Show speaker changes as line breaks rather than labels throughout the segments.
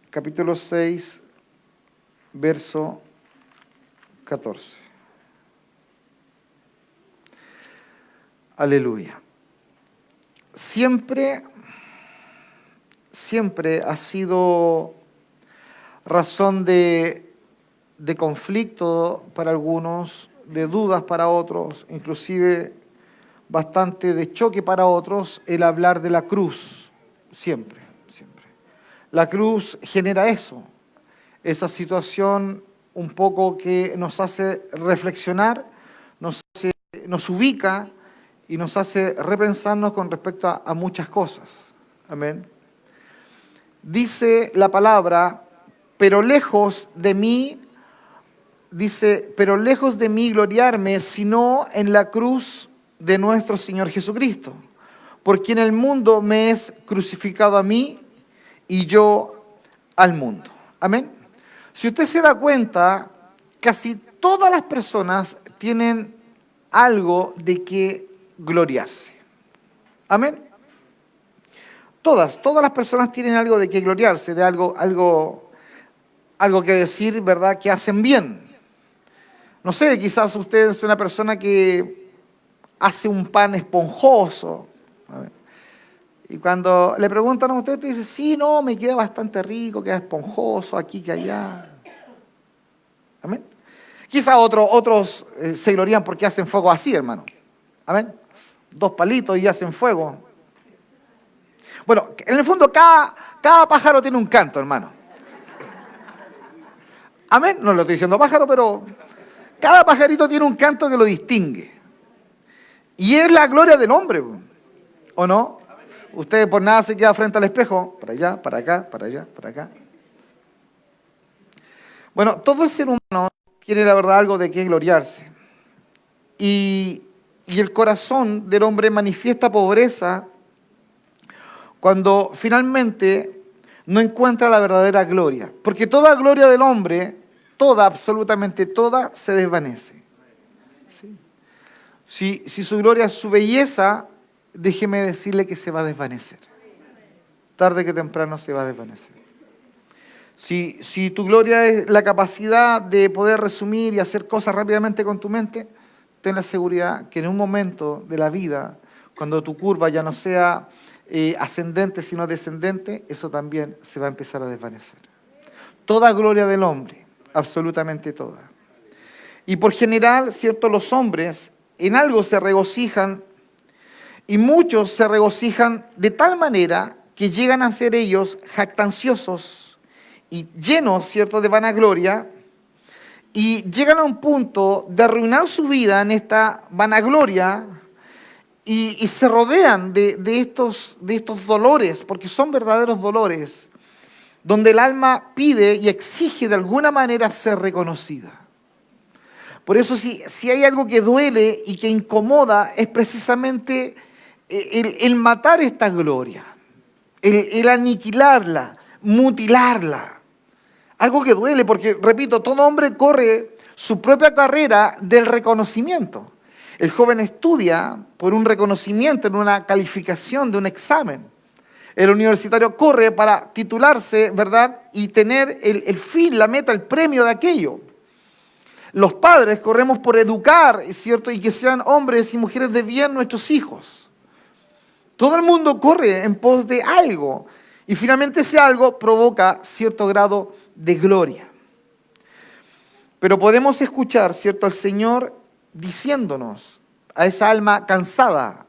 capítulo 6, verso 14. Aleluya. Siempre ha sido razón de conflicto para algunos, de dudas para otros, inclusive bastante de choque para otros, el hablar de la cruz. Siempre. La cruz genera eso, esa situación un poco que nos hace reflexionar, nos ubica y nos hace repensarnos con respecto a muchas cosas. Amén. Dice la palabra, pero lejos de mí gloriarme, sino en la cruz de nuestro Señor Jesucristo, por quien el mundo me es crucificado a mí y yo al mundo. Amén. Si usted se da cuenta, casi todas las personas tienen algo de que gloriarse. Amén. Todas las personas tienen algo de que gloriarse, de algo que decir, ¿verdad?, que hacen bien. No sé, quizás usted es una persona que hace un pan esponjoso. Y cuando le preguntan a usted, te dice, sí, no, me queda bastante rico, queda esponjoso, aquí que allá. Amén. Quizás otros se glorían porque hacen fuego así, hermano. Amén. 2 palitos y hacen fuego. Bueno, en el fondo cada pájaro tiene un canto, hermano. Amén. No lo estoy diciendo pájaro, pero cada pajarito tiene un canto que lo distingue. Y es la gloria del hombre, ¿o no? Usted por nada se queda frente al espejo, para allá, para acá, para allá, para acá. Bueno, todo el ser humano tiene la verdad algo de qué gloriarse. Y el corazón del hombre manifiesta pobreza cuando finalmente no encuentra la verdadera gloria. Porque toda gloria del hombre, absolutamente toda, se desvanece. ¿Sí? Si su gloria es su belleza, déjeme decirle que se va a desvanecer. Tarde que temprano se va a desvanecer. Si tu gloria es la capacidad de poder resumir y hacer cosas rápidamente con tu mente, ten la seguridad que en un momento de la vida, cuando tu curva ya no sea ascendente sino descendente, eso también se va a empezar a desvanecer. Toda gloria del hombre, absolutamente toda. Y por general, ¿cierto?, los hombres en algo se regocijan y muchos se regocijan de tal manera que llegan a ser ellos jactanciosos y llenos, ¿cierto?, de vanagloria, y llegan a un punto de arruinar su vida en esta vanagloria y se rodean de estos dolores, porque son verdaderos dolores, donde el alma pide y exige de alguna manera ser reconocida. Por eso si hay algo que duele y que incomoda, es precisamente el matar esta gloria, el aniquilarla, mutilarla. Algo que duele, porque, repito, todo hombre corre su propia carrera del reconocimiento. El joven estudia por un reconocimiento en una calificación de un examen. El universitario corre para titularse, ¿verdad?, y tener el fin, la meta, el premio de aquello. Los padres corremos por educar, ¿cierto?, y que sean hombres y mujeres de bien nuestros hijos. Todo el mundo corre en pos de algo, y finalmente ese algo provoca cierto grado de gloria. Pero podemos escuchar, ¿cierto?, al Señor diciéndonos a esa alma cansada,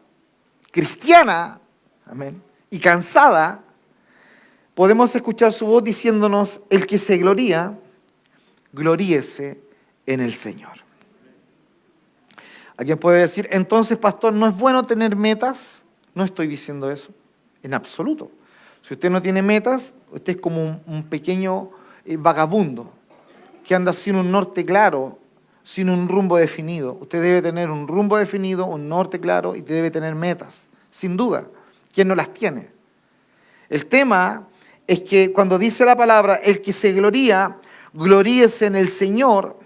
cristiana, amén, y cansada, podemos escuchar su voz diciéndonos, el que se gloría, gloríese en el Señor. ¿Alguien puede decir, entonces, pastor, no es bueno tener metas? No estoy diciendo eso, en absoluto. Si usted no tiene metas, usted es como un pequeño vagabundo que anda sin un norte claro, sin un rumbo definido. Usted debe tener un rumbo definido, un norte claro y debe tener metas, sin duda. ¿Quién no las tiene? El tema es que cuando dice la palabra, el que se gloría, gloríese en el Señor,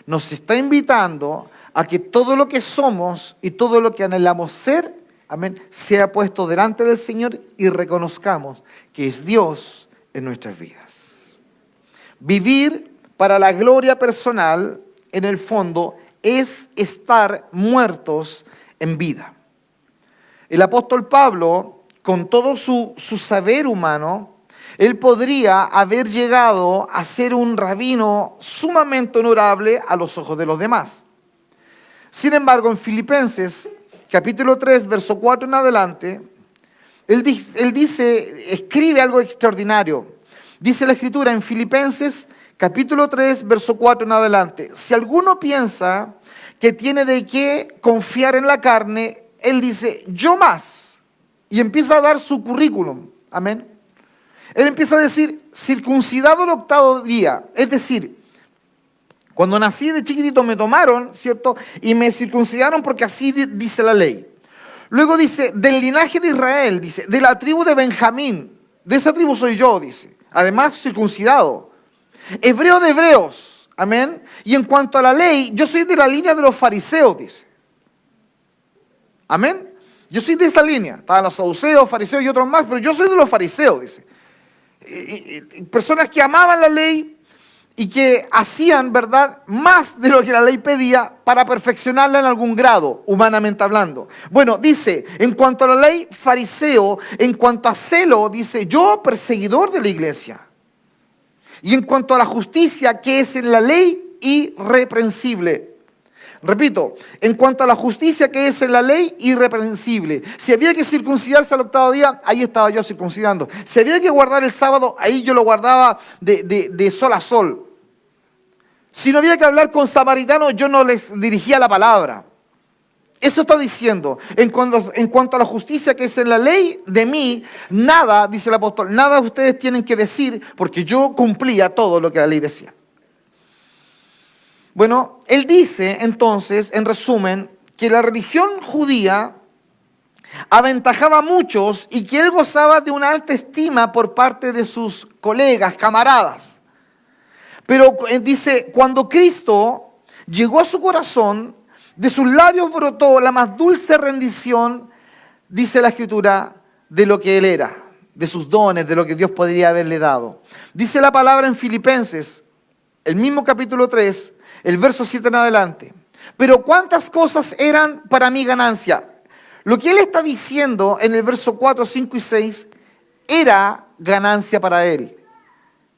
nos está invitando a que todo lo que somos y todo lo que anhelamos ser, amén, sea puesto delante del Señor y reconozcamos que es Dios en nuestras vidas. Vivir para la gloria personal, en el fondo, es estar muertos en vida. El apóstol Pablo, con todo su saber humano, él podría haber llegado a ser un rabino sumamente honorable a los ojos de los demás. Sin embargo, en Filipenses, capítulo 3, verso 4 en adelante, él dice, escribe algo extraordinario. Dice la Escritura en Filipenses, capítulo 3, verso 4 en adelante. Si alguno piensa que tiene de qué confiar en la carne, él dice, yo más. Y empieza a dar su currículum. Amén. Él empieza a decir, circuncidado el 8º día. Es decir, cuando nací de chiquitito me tomaron, ¿cierto? Y me circuncidaron porque así dice la ley. Luego dice, del linaje de Israel, dice, de la tribu de Benjamín. De esa tribu soy yo, dice. Además, circuncidado. Hebreo de hebreos. Amén. Y en cuanto a la ley, yo soy de la línea de los fariseos, dice. Amén. Yo soy de esa línea. Estaban los saduceos, fariseos y otros más, pero yo soy de los fariseos, dice. Personas que amaban la ley y que hacían, ¿verdad?, más de lo que la ley pedía para perfeccionarla en algún grado, humanamente hablando. Bueno, dice, en cuanto a la ley, fariseo, en cuanto a celo, dice, yo perseguidor de la iglesia. Y en cuanto a la justicia que es en la ley, irreprensible. Repito, en cuanto a la justicia que es en la ley, irreprensible. Si había que circuncidarse al 8º día, ahí estaba yo circuncidando. Si había que guardar el sábado, ahí yo lo guardaba de sol a sol. Si no había que hablar con samaritanos, yo no les dirigía la palabra. Eso está diciendo. En cuanto a la justicia que es en la ley, de mí, nada, dice el apóstol, nada ustedes tienen que decir, porque yo cumplía todo lo que la ley decía. Bueno, él dice entonces, en resumen, que la religión judía aventajaba a muchos y que él gozaba de una alta estima por parte de sus colegas, camaradas. Pero dice, cuando Cristo llegó a su corazón, de sus labios brotó la más dulce rendición, dice la Escritura, de lo que él era, de sus dones, de lo que Dios podría haberle dado. Dice la palabra en Filipenses, el mismo capítulo 3, el verso 7 en adelante. Pero cuántas cosas eran para mi ganancia. Lo que él está diciendo en el verso 4, 5 y 6 era ganancia para él.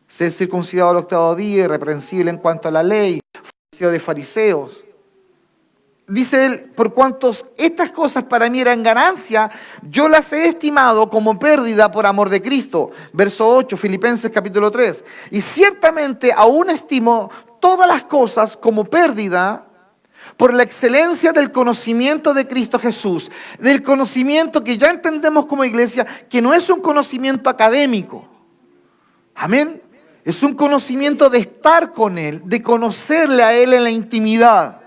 Ser circuncidado al 8º día, irreprensible en cuanto a la ley, de fariseos. Dice él, por cuantos estas cosas para mí eran ganancia, yo las he estimado como pérdida por amor de Cristo. Verso 8, Filipenses capítulo 3. Y ciertamente aún estimo todas las cosas como pérdida por la excelencia del conocimiento de Cristo Jesús. Del conocimiento que ya entendemos como iglesia, que no es un conocimiento académico. Amén. Es un conocimiento de estar con Él, de conocerle a Él en la intimidad.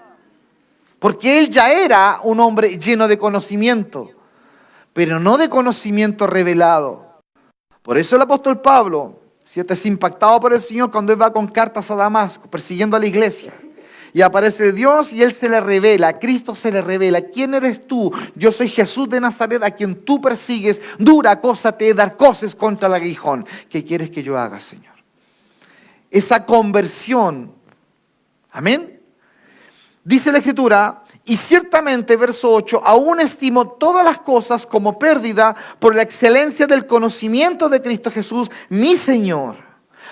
Porque él ya era un hombre lleno de conocimiento, pero no de conocimiento revelado. Por eso el apóstol Pablo, ¿cierto?, es impactado por el Señor cuando él va con cartas a Damasco, persiguiendo a la iglesia. Y aparece Dios y él se le revela, Cristo se le revela. ¿Quién eres tú? Yo soy Jesús de Nazaret, a quien tú persigues. Dura cosa te he dar cosas contra el aguijón. ¿Qué quieres que yo haga, Señor? Esa conversión. Amén. Dice la Escritura, y ciertamente, verso 8, aún estimo todas las cosas como pérdida por la excelencia del conocimiento de Cristo Jesús, mi Señor,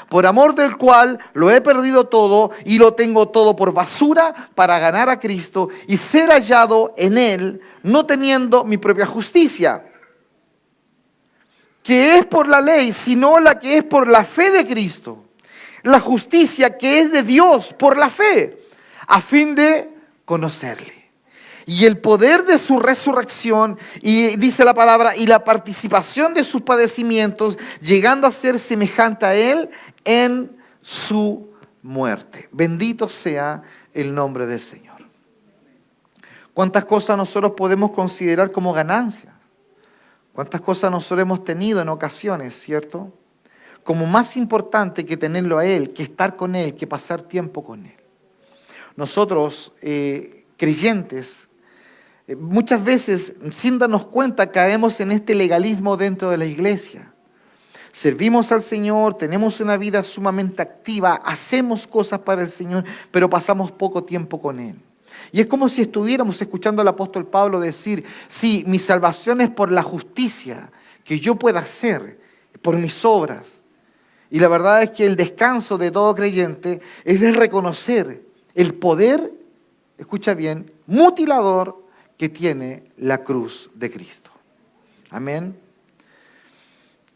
por amor del cual lo he perdido todo y lo tengo todo por basura para ganar a Cristo y ser hallado en Él, no teniendo mi propia justicia, que es por la ley, sino la que es por la fe de Cristo, la justicia que es de Dios por la fe, a fin de conocerle. Y el poder de su resurrección, y dice la palabra, y la participación de sus padecimientos, llegando a ser semejante a Él en su muerte. Bendito sea el nombre del Señor. ¿Cuántas cosas nosotros podemos considerar como ganancia? ¿Cuántas cosas nosotros hemos tenido en ocasiones, cierto? Como más importante que tenerlo a Él, que estar con Él, que pasar tiempo con Él. Nosotros, creyentes, muchas veces, sin darnos cuenta, caemos en este legalismo dentro de la iglesia. servimos al Señor, tenemos una vida sumamente activa, hacemos cosas para el Señor, pero pasamos poco tiempo con Él. Y es como si estuviéramos escuchando al apóstol Pablo decir, sí, mi salvación es por la justicia que yo pueda hacer, por mis obras. Y la verdad es que el descanso de todo creyente es de reconocer el poder, escucha bien, mutilador que tiene la cruz de Cristo. Amén.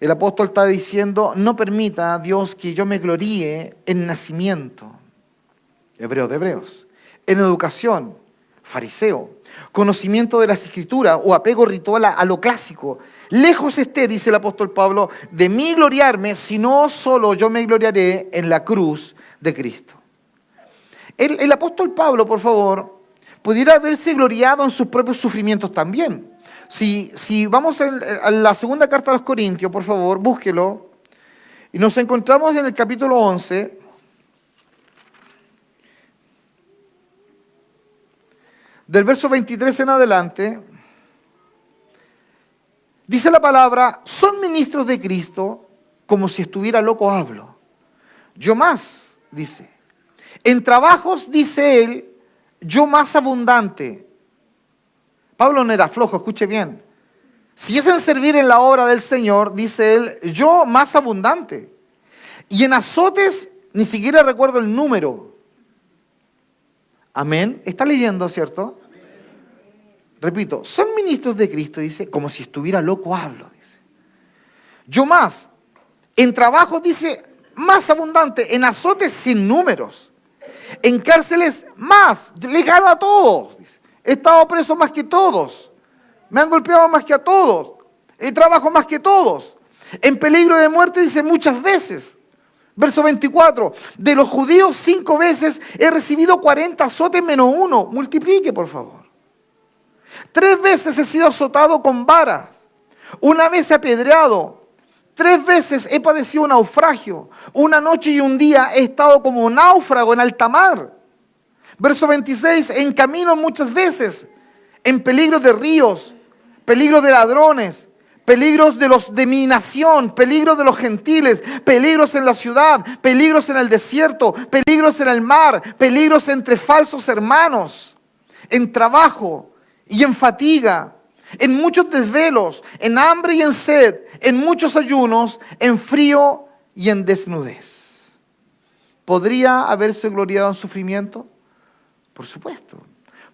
El apóstol está diciendo, no permita, Dios, que yo me gloríe en nacimiento, hebreo de hebreos, en educación, fariseo, conocimiento de las Escrituras o apego ritual a lo clásico. Lejos esté, dice el apóstol Pablo, de mí gloriarme, sino solo yo me gloriaré en la cruz de Cristo. El apóstol Pablo, por favor, pudiera haberse gloriado en sus propios sufrimientos también. Si vamos a la segunda carta a los Corintios, por favor, búsquelo. Y nos encontramos en el capítulo 11. Del verso 23 en adelante. Dice la palabra, son ministros de Cristo, como si estuviera loco hablo. Yo más, dice. En trabajos, dice él, yo más abundante. Pablo no era flojo, escuche bien. Si es en servir en la obra del Señor, dice él, yo más abundante. Y en azotes, ni siquiera recuerdo el número. Amén. ¿Está leyendo, cierto? Repito, son ministros de Cristo, dice, como si estuviera loco hablo, dice. Yo más, en trabajo, dice, más abundante, en azotes sin números, en cárceles más, le gano a todos, dice. He estado preso más que todos, me han golpeado más que a todos, trabajo más que todos, en peligro de muerte, dice, muchas veces. Verso 24, de los judíos 5 veces he recibido 40 azotes menos 1, multiplique por favor. 3 veces he sido azotado con varas, 1 vez apedreado, 3 veces he padecido naufragio, 1 noche y 1 día he estado como náufrago en alta mar. Verso 26, en camino muchas veces, en peligro de ríos, peligro de ladrones, peligros de mi nación, peligros de los gentiles, peligros en la ciudad, peligros en el desierto, peligros en el mar, peligros entre falsos hermanos, en trabajo y en fatiga, en muchos desvelos, en hambre y en sed, en muchos ayunos, en frío y en desnudez. ¿Podría haberse gloriado en sufrimiento? Por supuesto.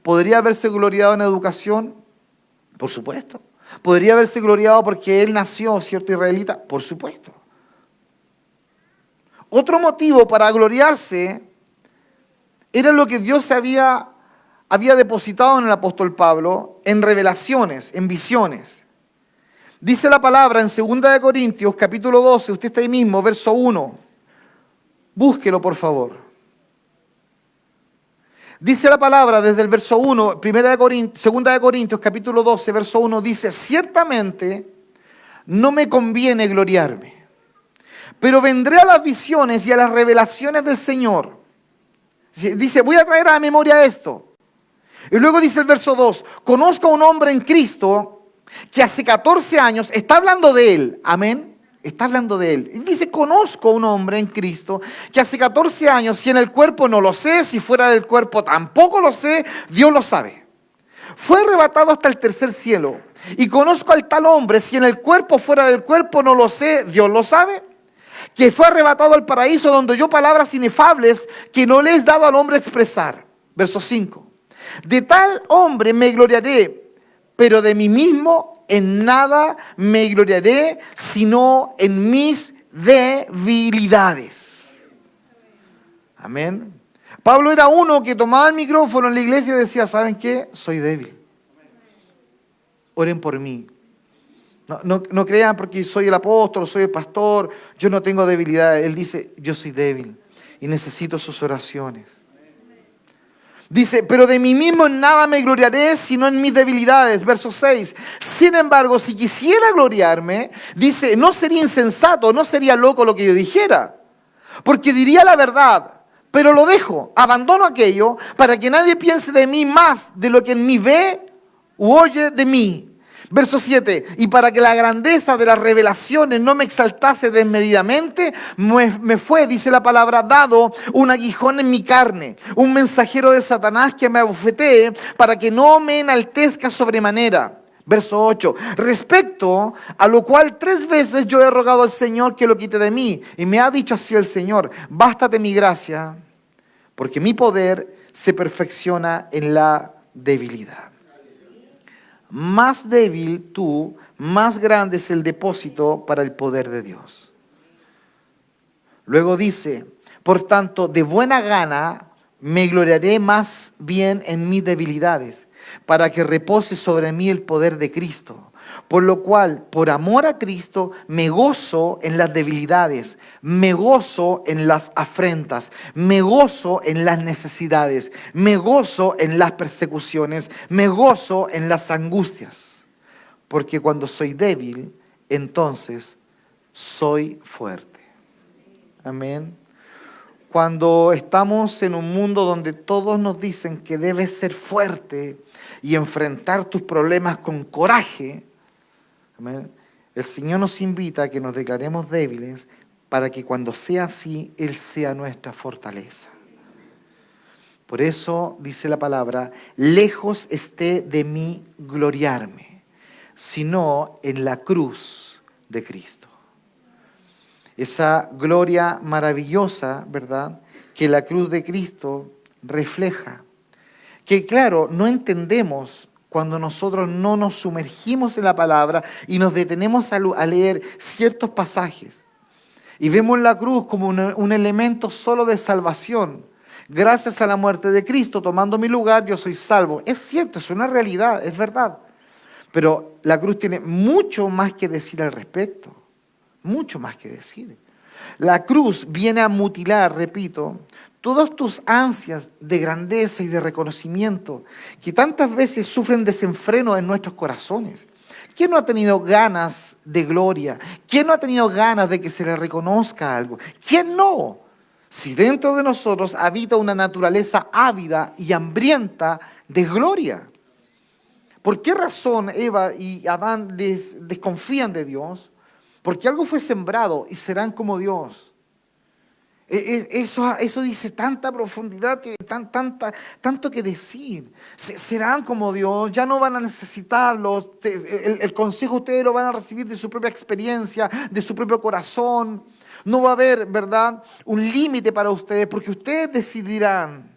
¿Podría haberse gloriado en educación? Por supuesto. ¿Podría haberse gloriado porque él nació, cierto, israelita? Por supuesto. Otro motivo para gloriarse era lo que Dios había depositado en el apóstol Pablo en revelaciones, en visiones. Dice la palabra en 2 Corintios, capítulo 12, usted está ahí mismo, verso 1. Búsquelo, por favor. Dice la palabra desde el verso 1, 2 Corintios, capítulo 12, verso 1, dice, ciertamente no me conviene gloriarme, pero vendré a las visiones y a las revelaciones del Señor. Dice, voy a traer a la memoria esto. Y luego dice el verso 2, conozco a un hombre en Cristo que hace 14 años, está hablando de él, amén, está hablando de él. Y dice, conozco a un hombre en Cristo que hace 14 años, si en el cuerpo no lo sé, si fuera del cuerpo tampoco lo sé, Dios lo sabe. Fue arrebatado hasta el tercer cielo. Y conozco al tal hombre, si en el cuerpo fuera del cuerpo no lo sé, Dios lo sabe. Que fue arrebatado al paraíso donde oyó palabras inefables que no le es dado al hombre expresar. Verso 5. De tal hombre me gloriaré, pero de mí mismo en nada me gloriaré, sino en mis debilidades. Amén. Pablo era uno que tomaba el micrófono en la iglesia y decía, ¿saben qué? Soy débil. Oren por mí. No crean porque soy el apóstol, soy el pastor, yo no tengo debilidades. Él dice, yo soy débil y necesito sus oraciones. Dice, pero de mí mismo en nada me gloriaré, sino en mis debilidades. Verso 6. Sin embargo, si quisiera gloriarme, dice, no sería insensato, no sería loco lo que yo dijera. Porque diría la verdad, pero lo dejo, abandono aquello, para que nadie piense de mí más de lo que en mí ve u oye de mí. Verso 7, y para que la grandeza de las revelaciones no me exaltase desmedidamente, me fue, dice la palabra, dado un aguijón en mi carne, un mensajero de Satanás que me abofetee para que no me enaltezca sobremanera. Verso 8, respecto a lo cual 3 veces yo he rogado al Señor que lo quite de mí, y me ha dicho así el Señor, bástate mi gracia, porque mi poder se perfecciona en la debilidad. Más débil tú, más grande es el depósito para el poder de Dios. Luego dice, por tanto, de buena gana me gloriaré más bien en mis debilidades, para que repose sobre mí el poder de Cristo. Por lo cual, por amor a Cristo, me gozo en las debilidades, me gozo en las afrentas, me gozo en las necesidades, me gozo en las persecuciones, me gozo en las angustias. Porque cuando soy débil, entonces soy fuerte. Amén. Cuando estamos en un mundo donde todos nos dicen que debes ser fuerte y enfrentar tus problemas con coraje, amén, el Señor nos invita a que nos declaremos débiles para que cuando sea así, Él sea nuestra fortaleza. Por eso dice la palabra, lejos esté de mí gloriarme, sino en la cruz de Cristo. Esa gloria maravillosa, ¿verdad?, que la cruz de Cristo refleja. Que claro, no entendemos cuando nosotros no nos sumergimos en la palabra y nos detenemos a leer ciertos pasajes. Y vemos la cruz como un elemento solo de salvación. Gracias a la muerte de Cristo, tomando mi lugar, yo soy salvo. Es cierto, es una realidad, es verdad. Pero la cruz tiene mucho más que decir al respecto. Mucho más que decir. La cruz viene a mutilar, repito, todas tus ansias de grandeza y de reconocimiento que tantas veces sufren desenfreno en nuestros corazones. ¿Quién no ha tenido ganas de gloria? ¿Quién no ha tenido ganas de que se le reconozca algo? ¿Quién no? Si dentro de nosotros habita una naturaleza ávida y hambrienta de gloria. ¿Por qué razón Eva y Adán desconfían de Dios? Porque algo fue sembrado y serán como Dios. Eso dice tanta profundidad, tanto que decir. Serán como Dios, ya no van a necesitarlos. El consejo ustedes lo van a recibir de su propia experiencia, de su propio corazón. No va a haber, ¿verdad?, un límite para ustedes porque ustedes decidirán.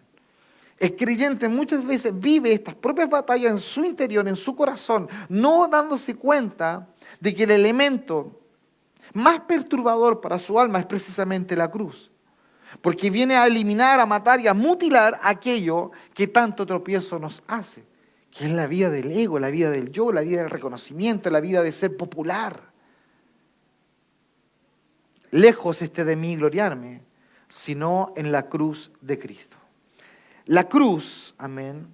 El creyente muchas veces vive estas propias batallas en su interior, en su corazón, no dándose cuenta de que el elemento más perturbador para su alma es precisamente la cruz. Porque viene a eliminar, a matar y a mutilar aquello que tanto tropiezo nos hace. Que es la vida del ego, la vida del yo, la vida del reconocimiento, la vida de ser popular. Lejos esté de mí gloriarme, sino en la cruz de Cristo. La cruz, amén,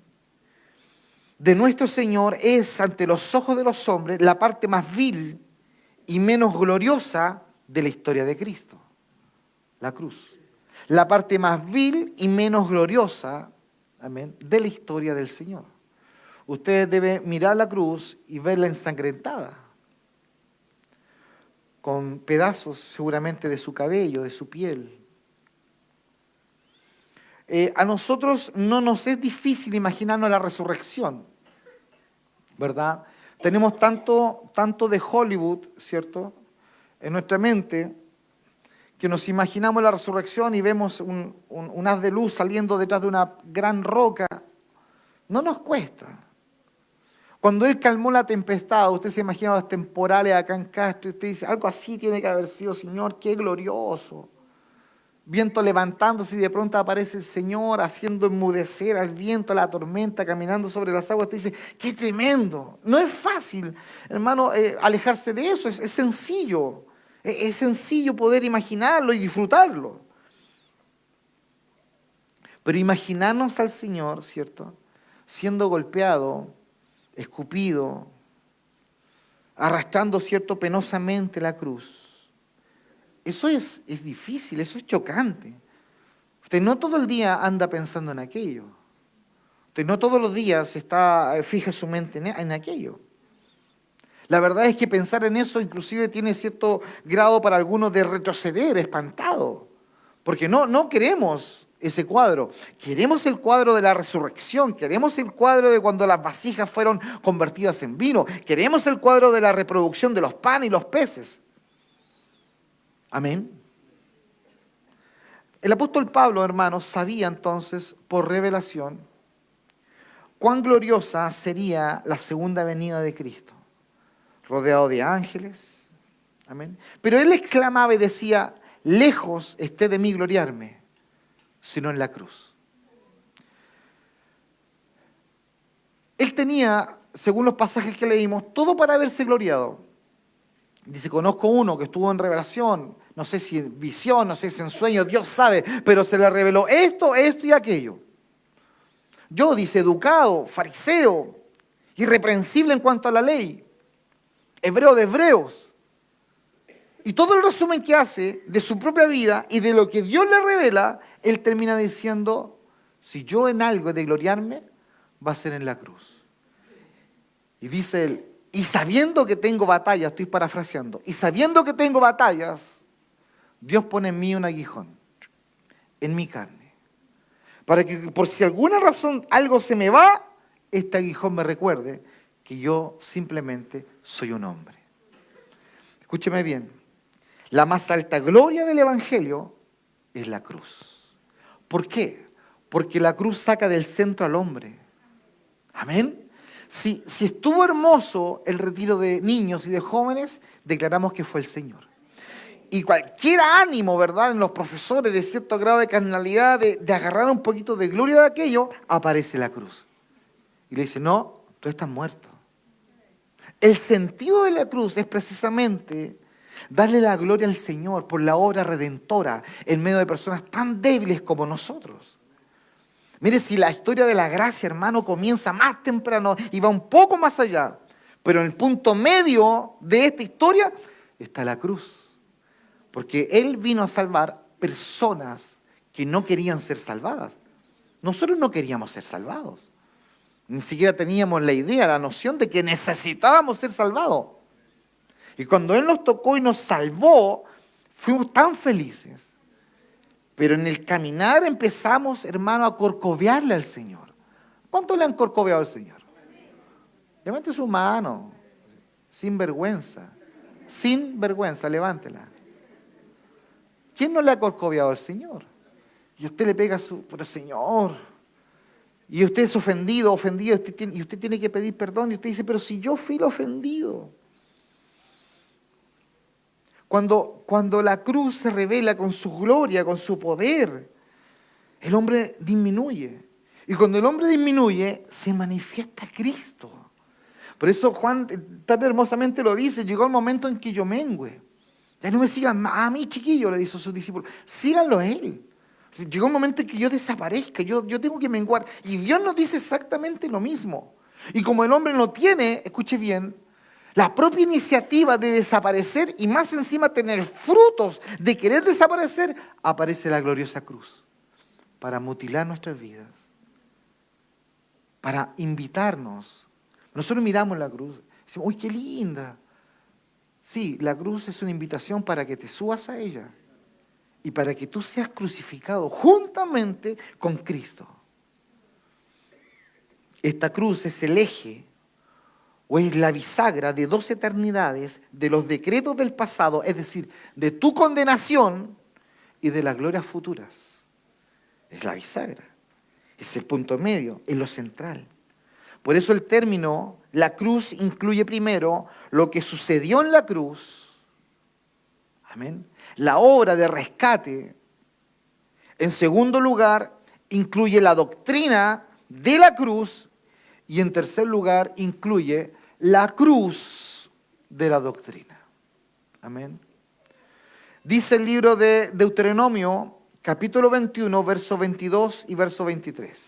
de nuestro Señor es ante los ojos de los hombres la parte más vil y menos gloriosa de la historia de Cristo. La cruz. La parte más vil y menos gloriosa, amén, de la historia del Señor. Usted debe mirar la cruz y verla ensangrentada, con pedazos seguramente de su cabello, de su piel. A nosotros no nos es difícil imaginarnos la resurrección, ¿verdad? Tenemos tanto de Hollywood, ¿cierto?, en nuestra mente, que nos imaginamos la resurrección y vemos un haz de luz saliendo detrás de una gran roca. No nos cuesta. Cuando Él calmó la tempestad, usted se imagina los temporales acá en Castro, y usted dice, algo así tiene que haber sido, Señor, qué glorioso. Viento levantándose y de pronto aparece el Señor haciendo enmudecer al viento, a la tormenta, caminando sobre las aguas. Usted dice, qué tremendo. No es fácil, hermano, alejarse de eso, es sencillo. Es sencillo poder imaginarlo y disfrutarlo. Pero imaginarnos al Señor, ¿cierto?, siendo golpeado, escupido, arrastrando, ¿cierto?, penosamente la cruz. Eso es difícil, eso es chocante. Usted no todo el día anda pensando en aquello. Usted no todos los días fija su mente en aquello. La verdad es que pensar en eso inclusive tiene cierto grado para algunos de retroceder, espantado. Porque no queremos ese cuadro. Queremos el cuadro de la resurrección. Queremos el cuadro de cuando las vasijas fueron convertidas en vino. Queremos el cuadro de la reproducción de los panes y los peces. Amén. El apóstol Pablo, hermanos, sabía entonces por revelación cuán gloriosa sería la segunda venida de Cristo, rodeado de ángeles. Amén. Pero él exclamaba y decía: lejos esté de mí gloriarme, sino en la cruz. Él tenía, según los pasajes que leímos, todo para haberse gloriado. Dice: conozco uno que estuvo en revelación, no sé si en visión, no sé si en sueño, Dios sabe, pero se le reveló esto y aquello. Yo, dice, educado, fariseo, irreprensible en cuanto a la ley, hebreo de hebreos. Y todo el resumen que hace de su propia vida y de lo que Dios le revela, él termina diciendo: si yo en algo he de gloriarme, va a ser en la cruz. Y dice él: y sabiendo que tengo batallas, estoy parafraseando, y sabiendo que tengo batallas, Dios pone en mí un aguijón, en mi carne, para que por si alguna razón algo se me va, este aguijón me recuerde que yo simplemente soy un hombre. Escúcheme bien, la más alta gloria del Evangelio es la cruz. ¿Por qué? Porque la cruz saca del centro al hombre. Amén. Si estuvo hermoso el retiro de niños y de jóvenes, declaramos que fue el Señor. Y cualquier ánimo, ¿verdad?, en los profesores de cierto grado de carnalidad, de agarrar un poquito de gloria de aquello, aparece la cruz. Y le dice: no, tú estás muerto. El sentido de la cruz es precisamente darle la gloria al Señor por la obra redentora en medio de personas tan débiles como nosotros. Mire, si la historia de la gracia, hermano, comienza más temprano y va un poco más allá, pero en el punto medio de esta historia está la cruz. Porque Él vino a salvar personas que no querían ser salvadas. Nosotros no queríamos ser salvados. Ni siquiera teníamos la idea, la noción de que necesitábamos ser salvados. Y cuando Él nos tocó y nos salvó, fuimos tan felices. Pero en el caminar empezamos, hermano, a corcovearle al Señor. ¿Cuánto le han corcoveado al Señor? Levante su mano, sin vergüenza. Sin vergüenza, levántela. ¿Quién no le ha corcoveado al Señor? Y usted le pega pero Señor, y usted es ofendido, y usted tiene que pedir perdón, y usted dice: pero si yo fui el ofendido. Cuando la cruz se revela con su gloria, con su poder, el hombre disminuye. Y cuando el hombre disminuye, se manifiesta Cristo. Por eso Juan tan hermosamente lo dice: llegó el momento en que yo mengüe. Ya no me sigan a mí, chiquillo, le dice a sus discípulos, síganlo a Él. Llegó un momento en que yo desaparezca, yo tengo que menguar. Y Dios nos dice exactamente lo mismo. Y como el hombre no tiene, escuche bien, la propia iniciativa de desaparecer y más encima tener frutos de querer desaparecer, aparece la gloriosa cruz para mutilar nuestras vidas, para invitarnos. Nosotros miramos la cruz y decimos: uy, qué linda. Sí, la cruz es una invitación para que te subas a ella y para que tú seas crucificado juntamente con Cristo. Esta cruz es el eje o es la bisagra de dos eternidades, de los decretos del pasado, es decir, de tu condenación y de las glorias futuras. Es la bisagra, es el punto medio, es lo central. Por eso el término, la cruz, incluye primero lo que sucedió en la cruz, amén, la obra de rescate. En segundo lugar, incluye la doctrina de la cruz. Y en tercer lugar, incluye la cruz de la doctrina. Amén. Dice el libro de Deuteronomio, capítulo 21, verso 22 y verso 23.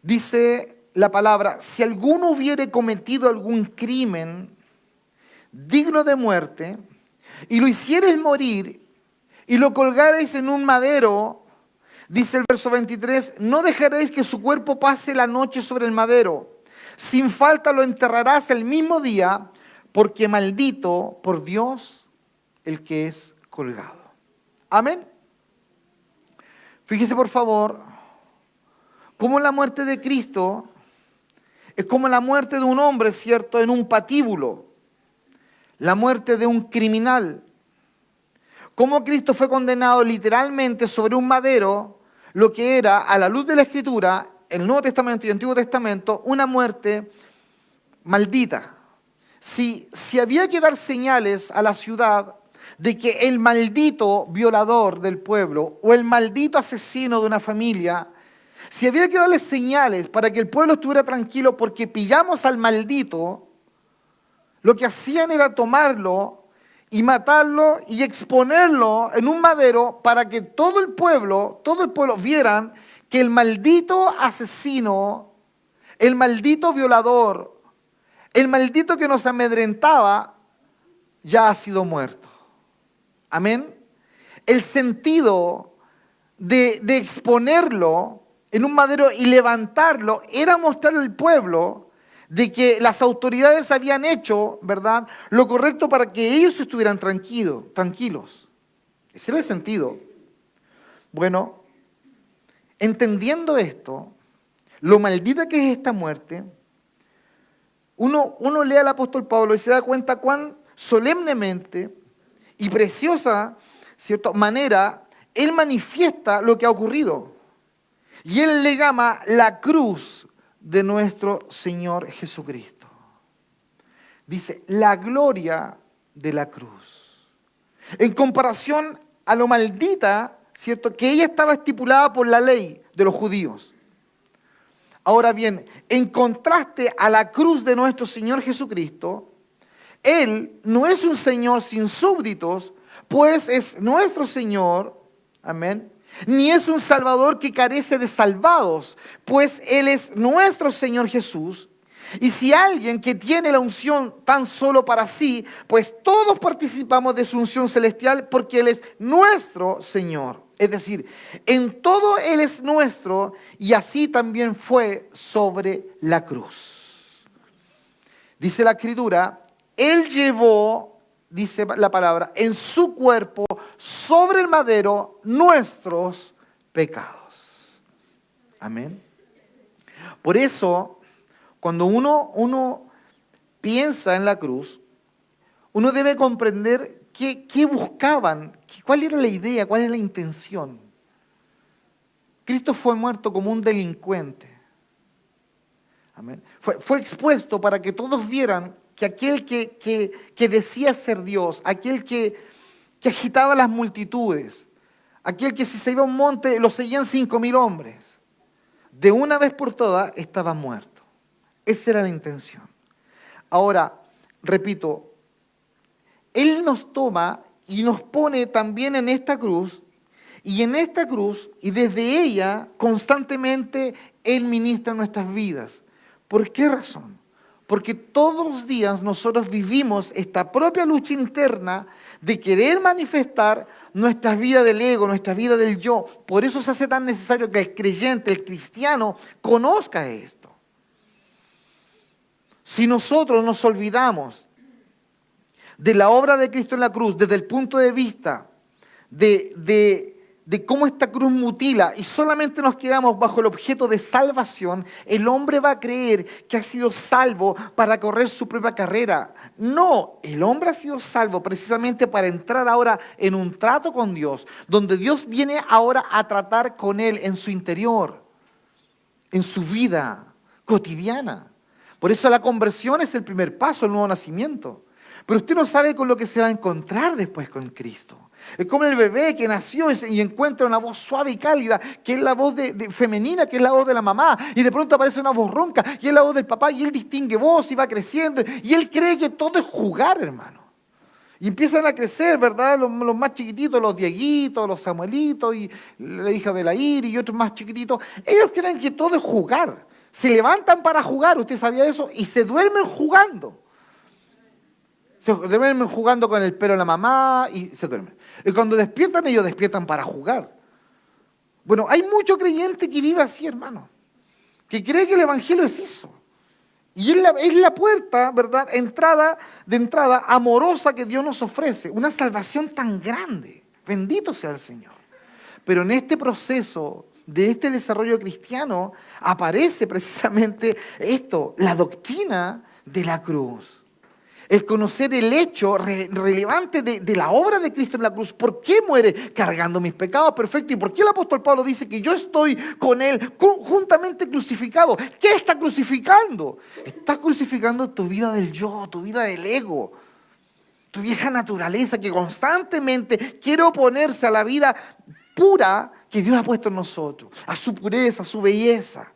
Dice la palabra: si alguno hubiere cometido algún crimen digno de muerte, y lo hiciereis morir, y lo colgareis en un madero, dice el verso 23, no dejaréis que su cuerpo pase la noche sobre el madero, sin falta lo enterrarás el mismo día, porque maldito por Dios el que es colgado. Amén. Fíjese por favor, cómo la muerte de Cristo es como la muerte de un hombre, ¿cierto?, en un patíbulo, la muerte de un criminal. Cómo Cristo fue condenado literalmente sobre un madero, lo que era, a la luz de la Escritura, en el Nuevo Testamento y el Antiguo Testamento, una muerte maldita. Si había que dar señales a la ciudad de que el maldito violador del pueblo o el maldito asesino de una familia, si había que darle señales para que el pueblo estuviera tranquilo porque pillamos al maldito, lo que hacían era tomarlo y matarlo y exponerlo en un madero para que todo el pueblo vieran que el maldito asesino, el maldito violador, el maldito que nos amedrentaba, ya ha sido muerto. Amén. El sentido de exponerlo en un madero y levantarlo era mostrarle al pueblo de que las autoridades habían hecho, ¿verdad?, lo correcto para que ellos estuvieran tranquilos. Ese era el sentido. Bueno, entendiendo esto, lo maldita que es esta muerte, uno lee al apóstol Pablo y se da cuenta cuán solemnemente y preciosa, ¿cierto?, manera él manifiesta lo que ha ocurrido. Y él le llama la cruz de nuestro Señor Jesucristo. Dice, la gloria de la cruz. En comparación a lo maldita, ¿cierto?, que ella estaba estipulada por la ley de los judíos. Ahora bien, en contraste a la cruz de nuestro Señor Jesucristo, Él no es un Señor sin súbditos, pues es nuestro Señor, amén, ni es un Salvador que carece de salvados, pues Él es nuestro Señor Jesús. Y si alguien que tiene la unción tan solo para sí, pues todos participamos de su unción celestial porque Él es nuestro Señor. Es decir, en todo Él es nuestro y así también fue sobre la cruz. Dice la Escritura, Él llevó, dice la palabra, en su cuerpo sobre el madero nuestros pecados. Amén. Por eso, cuando uno piensa en la cruz, uno debe comprender qué buscaban, cuál era la idea, cuál era la intención. Cristo fue muerto como un delincuente. Amén. Fue expuesto para que todos vieran que aquel que decía ser Dios, aquel que agitaba las multitudes, aquel que si se iba a un monte lo seguían 5.000 hombres, de una vez por todas estaba muerto. Esa era la intención. Ahora, repito, Él nos toma y nos pone también en esta cruz, y en esta cruz, y desde ella, constantemente, Él ministra nuestras vidas. ¿Por qué razón? Porque todos los días nosotros vivimos esta propia lucha interna de querer manifestar nuestra vida del ego, nuestra vida del yo. Por eso se hace tan necesario que el creyente, el cristiano, conozca esto. Si nosotros nos olvidamos de la obra de Cristo en la cruz, desde el punto de vista de cómo esta cruz mutila y solamente nos quedamos bajo el objeto de salvación, el hombre va a creer que ha sido salvo para correr su propia carrera. No, el hombre ha sido salvo precisamente para entrar ahora en un trato con Dios, donde Dios viene ahora a tratar con él en su interior, en su vida cotidiana. Por eso la conversión es el primer paso, el nuevo nacimiento. Pero usted no sabe con lo que se va a encontrar después con Cristo. Es como el bebé que nació y encuentra una voz suave y cálida, que es la voz femenina, que es la voz de la mamá, y de pronto aparece una voz ronca, y es la voz del papá, y él distingue voz y va creciendo, y él cree que todo es jugar, hermano. Y empiezan a crecer, ¿verdad? Los más chiquititos, los Dieguitos, los Samuelitos, y la hija de la Iri, y otros más chiquititos. Ellos creen que todo es jugar. Se levantan para jugar, ¿usted sabía eso? Y se duermen jugando. Se duermen jugando con el pelo de la mamá y se duermen. Y cuando despiertan, ellos despiertan para jugar. Bueno, hay mucho creyente que vive así, hermano. Que cree que el evangelio es eso. Y es la puerta, ¿verdad? De entrada amorosa que Dios nos ofrece. Una salvación tan grande. Bendito sea el Señor. Pero en este proceso de este desarrollo cristiano aparece precisamente esto, la doctrina de la cruz. El conocer el hecho relevante de la obra de Cristo en la cruz. ¿Por qué muere cargando mis pecados? Perfecto. ¿Y por qué el apóstol Pablo dice que yo estoy con Él juntamente crucificado? ¿Qué está crucificando? Está crucificando tu vida del yo, tu vida del ego. Tu vieja naturaleza que constantemente quiere oponerse a la vida pura que Dios ha puesto en nosotros. A su pureza, a su belleza.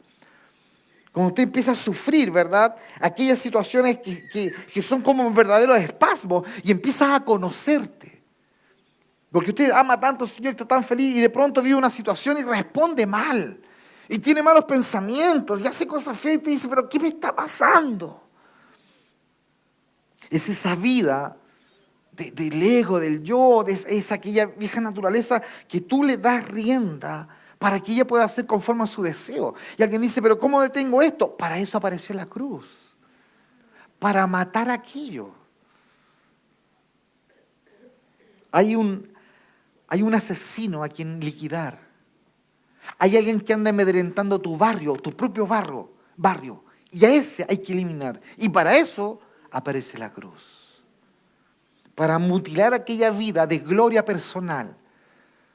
Cuando usted empieza a sufrir, ¿verdad? Aquellas situaciones que son como verdaderos espasmos y empiezas a conocerte. Porque usted ama tanto al Señor, está tan feliz y de pronto vive una situación y responde mal. Y tiene malos pensamientos y hace cosas feas y te dice, pero ¿qué me está pasando? Es esa vida del ego, del yo, es aquella vieja naturaleza que tú le das rienda para que ella pueda hacer conforme a su deseo. Y alguien dice, pero ¿cómo detengo esto? Para eso apareció la cruz. Para matar aquello. Hay un asesino a quien liquidar. Hay alguien que anda amedrentando tu barrio, tu propio barrio. Y a ese hay que eliminar. Y para eso aparece la cruz. Para mutilar aquella vida de gloria personal.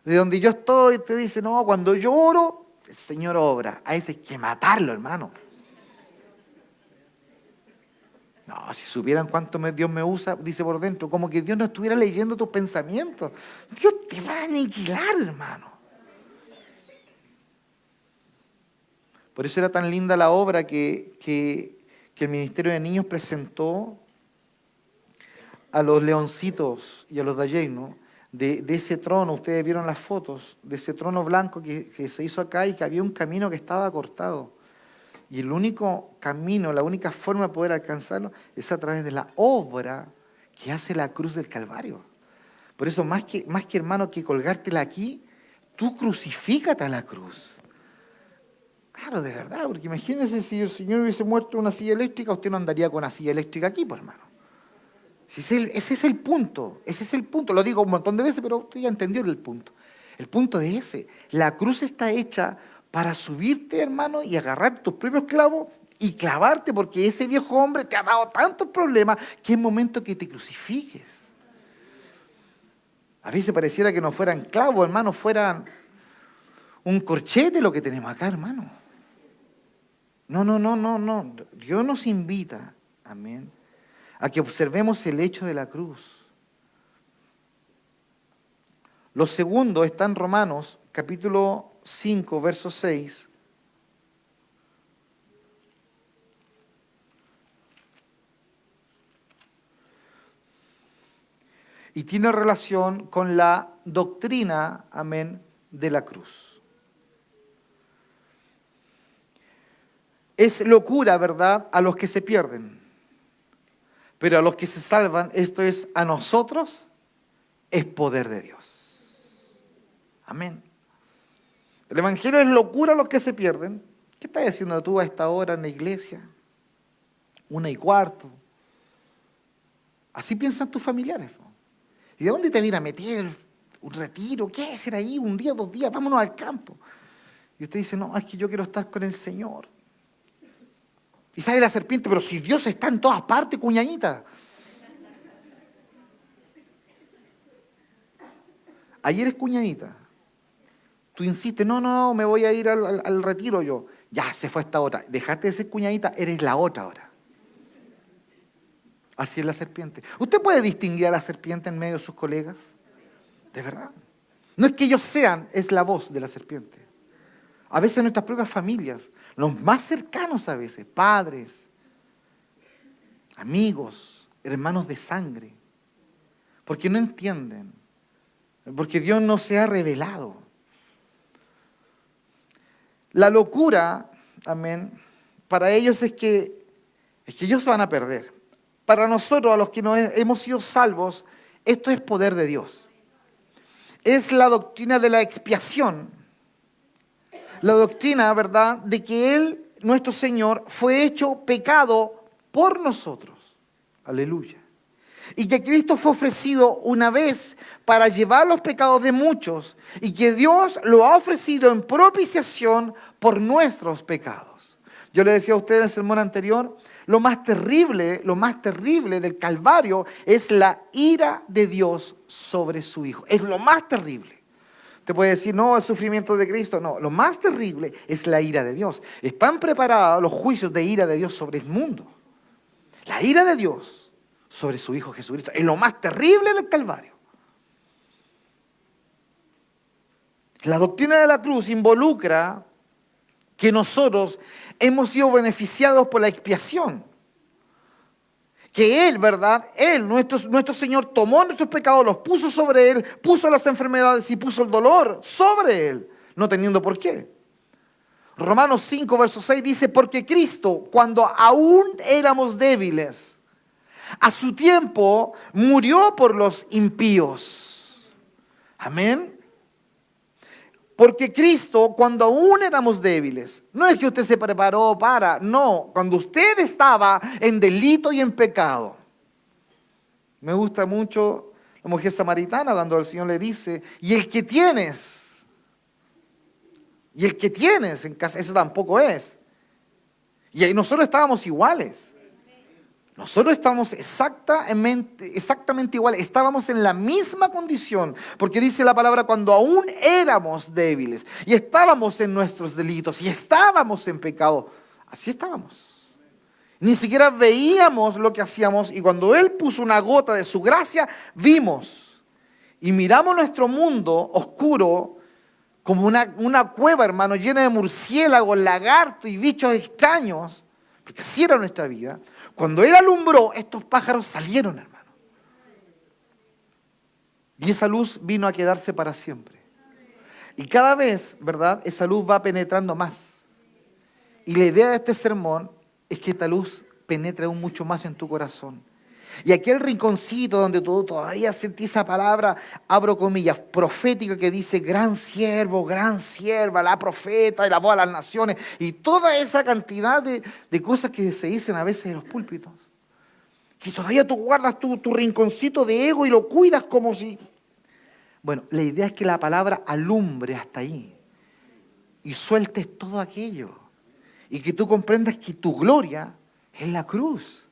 De donde yo estoy, te dice, no, cuando yo oro, el Señor obra. A ese hay que matarlo, hermano. No, si supieran cuánto Dios me usa, dice por dentro, como que Dios no estuviera leyendo tus pensamientos. Dios te va a aniquilar, hermano. Por eso era tan linda la obra que el Ministerio de Niños presentó a los leoncitos y a los Dalley, ¿no? De ese trono, ustedes vieron las fotos, de ese trono blanco que se hizo acá y que había un camino que estaba cortado. Y el único camino, la única forma de poder alcanzarlo es a través de la obra que hace la cruz del Calvario. Por eso, más que hermano, que colgártela aquí, tú crucifícate a la cruz. Claro, de verdad, porque imagínense si el Señor hubiese muerto en una silla eléctrica, usted no andaría con una silla eléctrica aquí, pues hermano. Ese es el punto, lo digo un montón de veces, pero usted ya entendió el punto. El punto es ese, la cruz está hecha para subirte, hermano, y agarrar tus propios clavos y clavarte, porque ese viejo hombre te ha dado tantos problemas que es momento que te crucifiques. A veces pareciera que no fueran clavos, hermano, fueran un corchete lo que tenemos acá, hermano. No. Dios nos invita, amén, a que observemos el hecho de la cruz. Lo segundo está en Romanos, capítulo 5, verso 6. Y tiene relación con la doctrina, amén, de la cruz. Es locura, ¿verdad?, a los que se pierden. Pero a los que se salvan, esto es a nosotros, es poder de Dios. Amén. El Evangelio es locura a los que se pierden. ¿Qué estás haciendo tú a esta hora en la iglesia? 1:15. Así piensan tus familiares, ¿no? ¿Y de dónde te viene a meter un retiro? ¿Qué hacer ahí? 1 día, 2 días, vámonos al campo. Y usted dice, no, es que yo quiero estar con el Señor. Y sale la serpiente, pero si Dios está en todas partes, cuñadita. Ayer es cuñadita. Tú insistes, no, me voy a ir al retiro yo. Ya, se fue esta otra. Dejaste de ser cuñadita, eres la otra ahora. Así es la serpiente. ¿Usted puede distinguir a la serpiente en medio de sus colegas? ¿De verdad? No es que ellos sean, es la voz de la serpiente. A veces nuestras propias familias, los más cercanos a veces, padres, amigos, hermanos de sangre, porque no entienden, porque Dios no se ha revelado. La locura, amén, para ellos es que ellos se van a perder. Para nosotros, a los que no hemos sido salvos, esto es poder de Dios. Es la doctrina de la expiación. La doctrina, ¿verdad?, de que Él, nuestro Señor, fue hecho pecado por nosotros. Aleluya. Y que Cristo fue ofrecido una vez para llevar los pecados de muchos y que Dios lo ha ofrecido en propiciación por nuestros pecados. Yo le decía a usted en el sermón anterior, lo más terrible del Calvario es la ira de Dios sobre su Hijo. Es lo más terrible. Te puede decir, no, el sufrimiento de Cristo. No, lo más terrible es la ira de Dios. Están preparados los juicios de ira de Dios sobre el mundo. La ira de Dios sobre su Hijo Jesucristo es lo más terrible del Calvario. La doctrina de la cruz involucra que nosotros hemos sido beneficiados por la expiación. Que Él, ¿verdad? Él, nuestro Señor, tomó nuestros pecados, los puso sobre Él, puso las enfermedades y puso el dolor sobre Él, no teniendo por qué. Romanos 5, verso 6 dice, porque Cristo, cuando aún éramos débiles, a su tiempo murió por los impíos. Amén. Porque Cristo, cuando aún éramos débiles, no es que usted se preparó para, no, cuando usted estaba en delito y en pecado. Me gusta mucho la mujer samaritana cuando el Señor le dice, y el que tienes en casa, ese tampoco es. Y ahí nosotros estábamos iguales. Nosotros estábamos exactamente iguales, estábamos en la misma condición, porque dice la palabra cuando aún éramos débiles y estábamos en nuestros delitos y estábamos en pecado, así estábamos. Ni siquiera veíamos lo que hacíamos y cuando Él puso una gota de su gracia, vimos y miramos nuestro mundo oscuro como una cueva, hermano, llena de murciélagos, lagartos y bichos extraños, porque así era nuestra vida. Cuando Él alumbró, estos pájaros salieron, hermano. Y esa luz vino a quedarse para siempre. Y cada vez, ¿verdad? Esa luz va penetrando más. Y la idea de este sermón es que esta luz penetre aún mucho más en tu corazón. Y aquel rinconcito donde tú todavía sentís esa palabra, abro comillas, profética que dice gran siervo, gran sierva, la profeta y la voz a las naciones. Y toda esa cantidad de cosas que se dicen a veces en los púlpitos. Que todavía tú guardas tu rinconcito de ego y lo cuidas como si... Bueno, la idea es que la palabra alumbre hasta ahí. Y sueltes todo aquello. Y que tú comprendas que tu gloria es la cruz.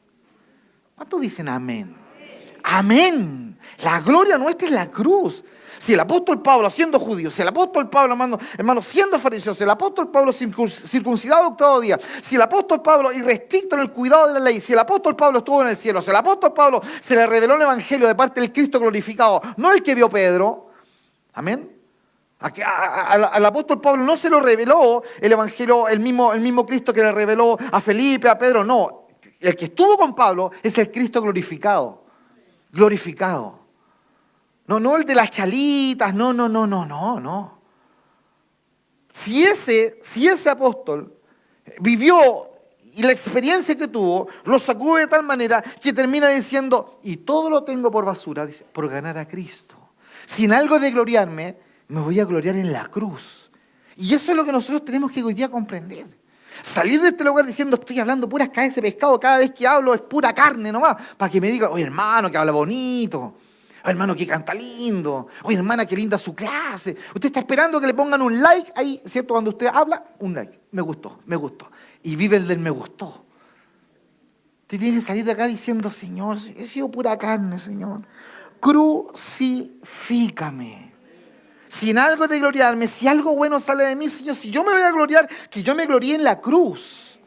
¿Cuántos dicen amén? Amén. La gloria nuestra es la cruz. Si el apóstol Pablo siendo judío, si el apóstol Pablo, hermano, siendo fariseo, si el apóstol Pablo circuncidado el octavo día, si el apóstol Pablo irrestricto en el cuidado de la ley, si el apóstol Pablo estuvo en el cielo, si el apóstol Pablo se le reveló el evangelio de parte del Cristo glorificado, no el que vio Pedro, amén. Al apóstol Pablo no se lo reveló el evangelio, el mismo Cristo que le reveló a Felipe, a Pedro, no. El que estuvo con Pablo es el Cristo glorificado. Glorificado. No el de las chalitas, no. Si ese apóstol vivió y la experiencia que tuvo, lo sacó de tal manera que termina diciendo, y todo lo tengo por basura, dice, por ganar a Cristo. Si en algo de gloriarme, me voy a gloriar en la cruz. Y eso es lo que nosotros tenemos que hoy día comprender. Salir de este lugar diciendo, estoy hablando puras cabezas de pescado, cada vez que hablo es pura carne nomás, para que me digan, oye hermano, que habla bonito, oye hermano, que canta lindo, oye hermana, que linda su clase. Usted está esperando que le pongan un like ahí, ¿cierto? Cuando usted habla, un like, me gustó. Y vive el del me gustó. Usted tiene que salir de acá diciendo, Señor, he sido pura carne, Señor. Crucifícame. Si en algo de gloriarme, si algo bueno sale de mí, Señor, si yo me voy a gloriar, que yo me gloríe en la cruz.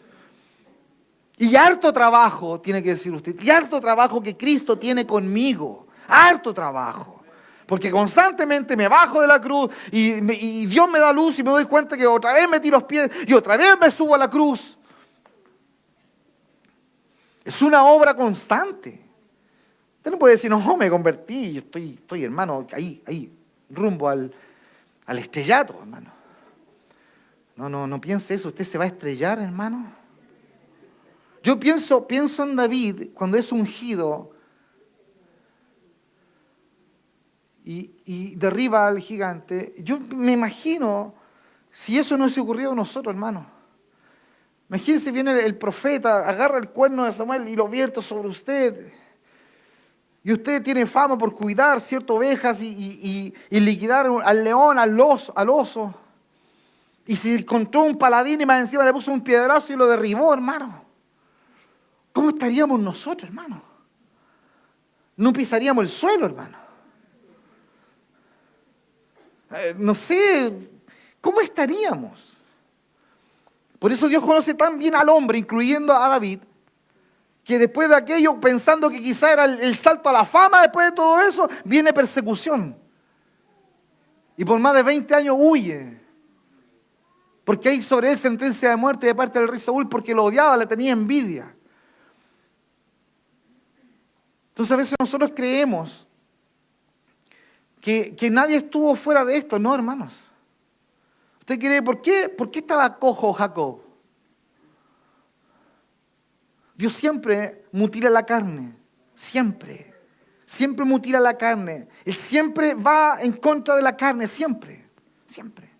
Y harto trabajo, tiene que decir usted, y harto trabajo que Cristo tiene conmigo. Harto trabajo. Porque constantemente me bajo de la cruz y Dios me da luz y me doy cuenta que otra vez metí los pies y otra vez me subo a la cruz. Es una obra constante. Usted no puede decir, no, me convertí, yo estoy hermano, ahí. Rumbo al estrellato, hermano. No piense eso, usted se va a estrellar, hermano. Yo pienso en David cuando es ungido y derriba al gigante. Yo me imagino si eso no se ocurrió a nosotros, hermano. Imagínense, viene el profeta, agarra el cuerno de Samuel y lo vierte sobre usted. Y usted tiene fama por cuidar ciertas ovejas y liquidar al león, al oso. Y se encontró un paladín y más encima le puso un piedrazo y lo derribó, hermano. ¿Cómo estaríamos nosotros, hermano? No pisaríamos el suelo, hermano. No sé, ¿cómo estaríamos? Por eso Dios conoce tan bien al hombre, incluyendo a David, que después de aquello, pensando que quizá era el salto a la fama, después de todo eso, viene persecución. Y por más de 20 años huye. Porque hay sobre él sentencia de muerte de parte del rey Saúl, porque lo odiaba, le tenía envidia. Entonces a veces nosotros creemos que nadie estuvo fuera de esto. No, hermanos. ¿Usted cree por qué estaba cojo Jacob? Dios siempre mutila la carne. Siempre. Siempre mutila la carne. Él siempre va en contra de la carne. Siempre. Siempre.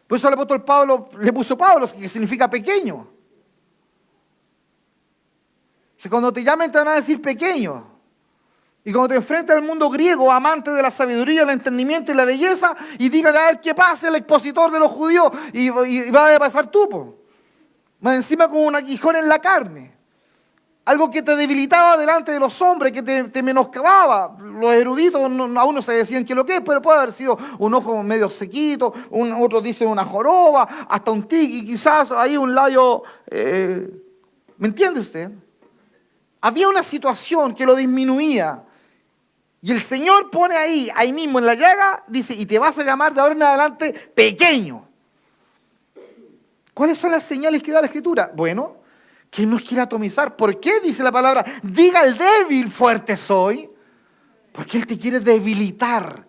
Por eso el apóstol Pablo le puso Pablo, que significa pequeño. Que cuando te llamen te van a decir pequeño. Y cuando te enfrentes al mundo griego, amante de la sabiduría, el entendimiento y la belleza, y digan a ver qué pasa el expositor de los judíos, y va a pasar tú, po. Más encima con un aguijón en la carne. Algo que te debilitaba delante de los hombres, que te menoscababa. Los eruditos aún no se decían qué es lo que es, pero puede haber sido un ojo medio sequito, otros dicen una joroba, hasta un tiqui, quizás ahí un labio. ¿Me entiende usted? Había una situación que lo disminuía. Y el Señor pone ahí mismo en la llaga, dice, y te vas a llamar de ahora en adelante pequeño. ¿Cuáles son las señales que da la Escritura? Bueno, que Él nos quiere atomizar. ¿Por qué dice la palabra? Diga al débil, fuerte soy. Porque Él te quiere debilitar.